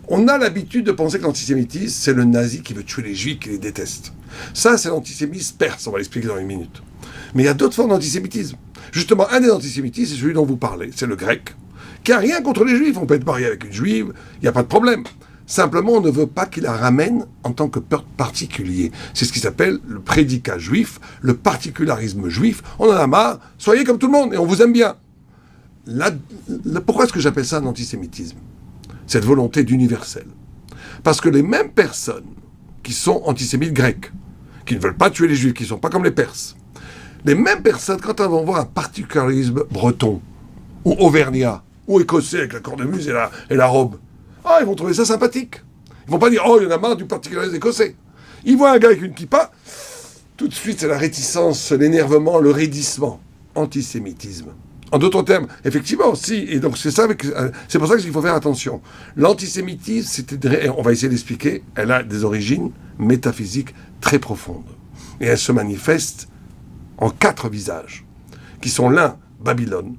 On a l'habitude de penser que l'antisémitisme, c'est le nazi qui veut tuer les juifs, qui les déteste. Ça, c'est l'antisémitisme perse, on va l'expliquer dans une minute. Mais il y a d'autres formes d'antisémitisme. Justement, un des antisémitismes, c'est celui dont vous parlez, c'est le grec, qui n'a rien contre les juifs. On peut être marié avec une juive, il n'y a pas de problème. Simplement, on ne veut pas qu'il la ramène en tant que peuple particulier. C'est ce qui s'appelle le prédicat juif, le particularisme juif. On en a marre, soyez comme tout le monde et on vous aime bien. Pourquoi est-ce que j'appelle ça un antisémitisme? Cette volonté d'universel. Parce que les mêmes personnes qui sont antisémites grecs, qui ne veulent pas tuer les juifs, qui ne sont pas comme les Perses. Les mêmes personnes, quand elles vont voir un particularisme breton, ou auvergnat, ou écossais avec la cornemuse et la robe, ils vont trouver ça sympathique. Ils vont pas dire, il y en a marre du particularisme écossais. Ils voient un gars avec une kippa, tout de suite c'est la réticence, l'énervement, le raidissement. Antisémitisme. En d'autres termes, effectivement, si, et donc c'est pour ça qu'il faut faire attention. L'antisémitisme, on va essayer d'expliquer, elle a des origines métaphysiques très profondes. Et elle se manifeste en 4 visages, qui sont l'un, Babylone,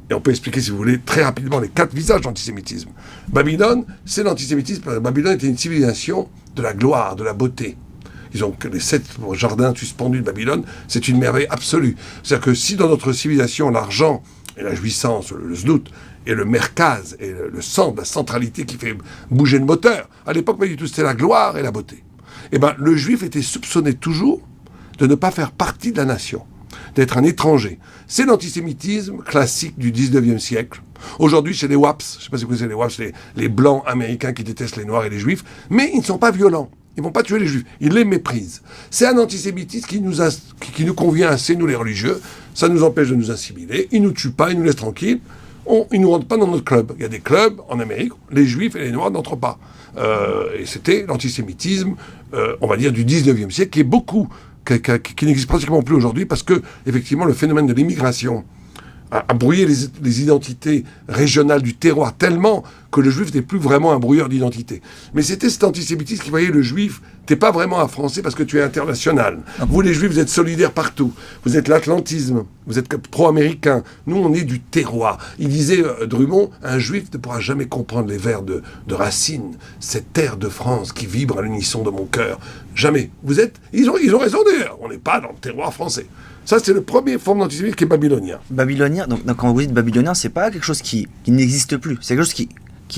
et on peut expliquer, si vous voulez, très rapidement les 4 visages d'antisémitisme. Babylone, c'est l'antisémitisme. Babylone était une civilisation de la gloire, de la beauté. Ils ont que les 7 jardins suspendus de Babylone, c'est une merveille absolue. C'est-à-dire que si dans notre civilisation, l'argent et la jouissance, le znout, et le merkaz, et le centre, la centralité qui fait bouger le moteur, à l'époque, pas du tout, c'était la gloire et la beauté. Eh bien, le juif était soupçonné toujours de ne pas faire partie de la nation, d'être un étranger. C'est l'antisémitisme classique du 19e siècle. Aujourd'hui, chez les WAPs, je ne sais pas si vous connaissez les WAPs, les blancs américains qui détestent les noirs et les juifs, mais ils ne sont pas violents. Ils ne vont pas tuer les juifs. Ils les méprisent. C'est un antisémitisme qui nous convient assez, nous les religieux. Ça nous empêche de nous assimiler. Ils ne nous tuent pas, ils nous laissent tranquilles. Ils ne nous rentrent pas dans notre club. Il y a des clubs en Amérique, les juifs et les noirs n'entrent pas. Et c'était l'antisémitisme, on va dire, du 19e siècle, qui est beaucoup, qui n'existe pratiquement plus aujourd'hui, parce que, effectivement, le phénomène de l'immigration a brouillé les identités régionales du terroir tellement que le juif n'est plus vraiment un brouilleur d'identité. Mais c'était cet antisémitisme qui voyait le juif, t'es pas vraiment un Français parce que tu es international. Vous les juifs, vous êtes solidaires partout. Vous êtes l'atlantisme, vous êtes pro-américain. Nous, on est du terroir. Il disait, Drummond, un juif ne pourra jamais comprendre les vers de Racine, cette terre de France qui vibre à l'unisson de mon cœur. Jamais. Ils ont raison d'ailleurs. On n'est pas dans le terroir français. Ça, c'est le premier forme d'antisémitisme qui est babylonien. Babylonien, donc quand vous dites babylonien, c'est pas quelque chose qui n'existe plus, c'est quelque chose qui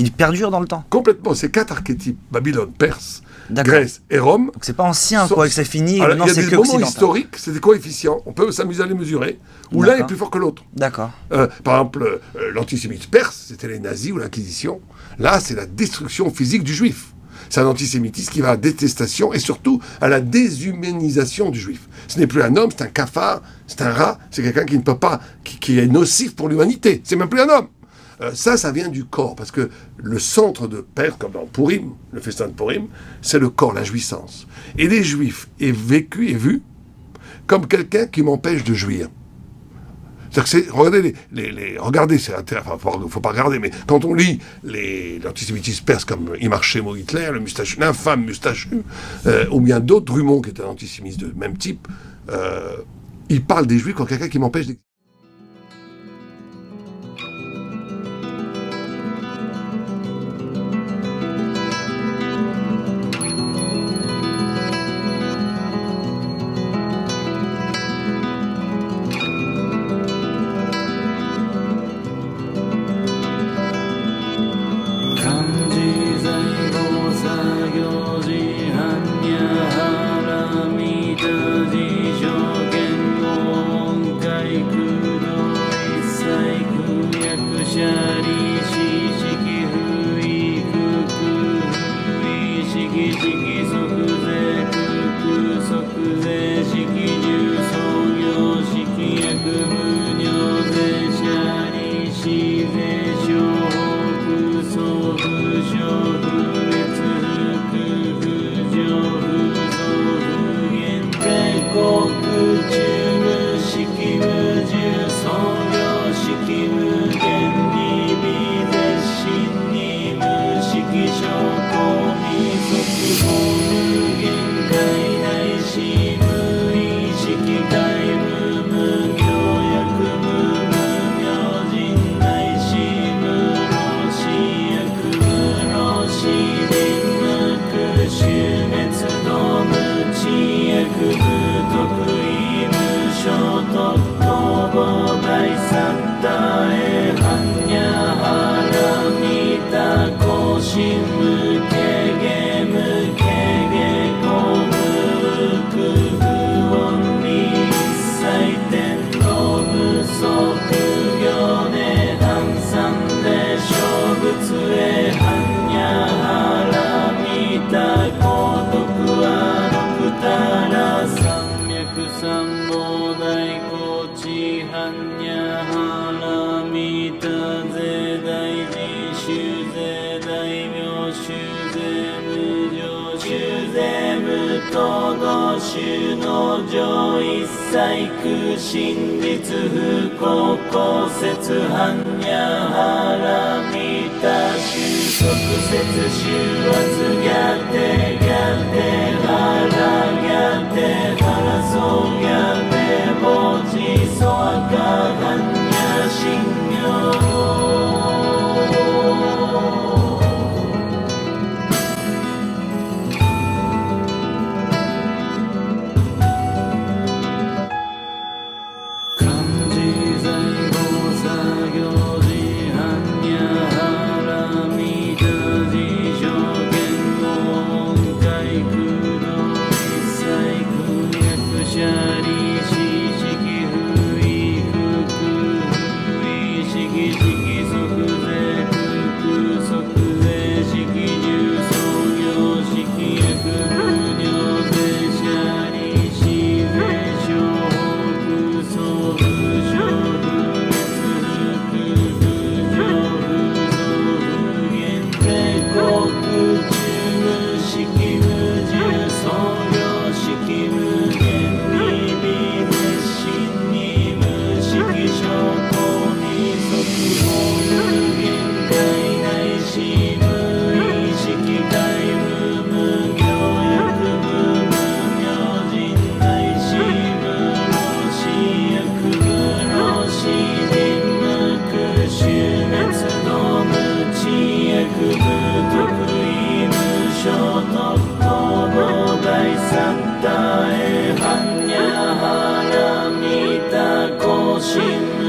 perdure dans le temps. Complètement, ces 4 archétypes, Babylone, Perse, Grèce et Rome. Donc c'est pas ancien, quoi, que c'est fini, alors, non, il y a c'est des que moments occidental. historiques, c'est des coefficients, on peut s'amuser à les mesurer, où l'un est plus fort que l'autre. D'accord. Par exemple, l'antisémitisme perse, c'était les nazis ou l'Inquisition. Là, c'est la destruction physique du juif. C'est un antisémitisme qui va à la détestation et surtout à la déshumanisation du juif. Ce n'est plus un homme, c'est un cafard, c'est un rat, c'est quelqu'un qui ne peut pas, qui est nocif pour l'humanité. C'est même plus un homme. Ça vient du corps, parce que le centre de Père, comme dans Purim, le festin de Purim, c'est le corps, la jouissance. Et les juifs est vécu et vu comme quelqu'un qui m'empêche de jouir. C'est-à-dire que regardez, c'est intéressant, faut pas regarder, mais quand on lit l'antisémitisme perse comme Imar Shemo Hitler, l'infâme moustachu, ou bien d'autres, Drummond qui était un antisémite de même type, il parle des juifs comme quelqu'un qui m'empêche d'exister. Hara mita ji shoken go onkai ku 行動収納上一切空真実不幸公説般若腹見た収束節収圧ギャテギャテ腹ギャテ腹そうギャテ墓地ソアカ般若心経心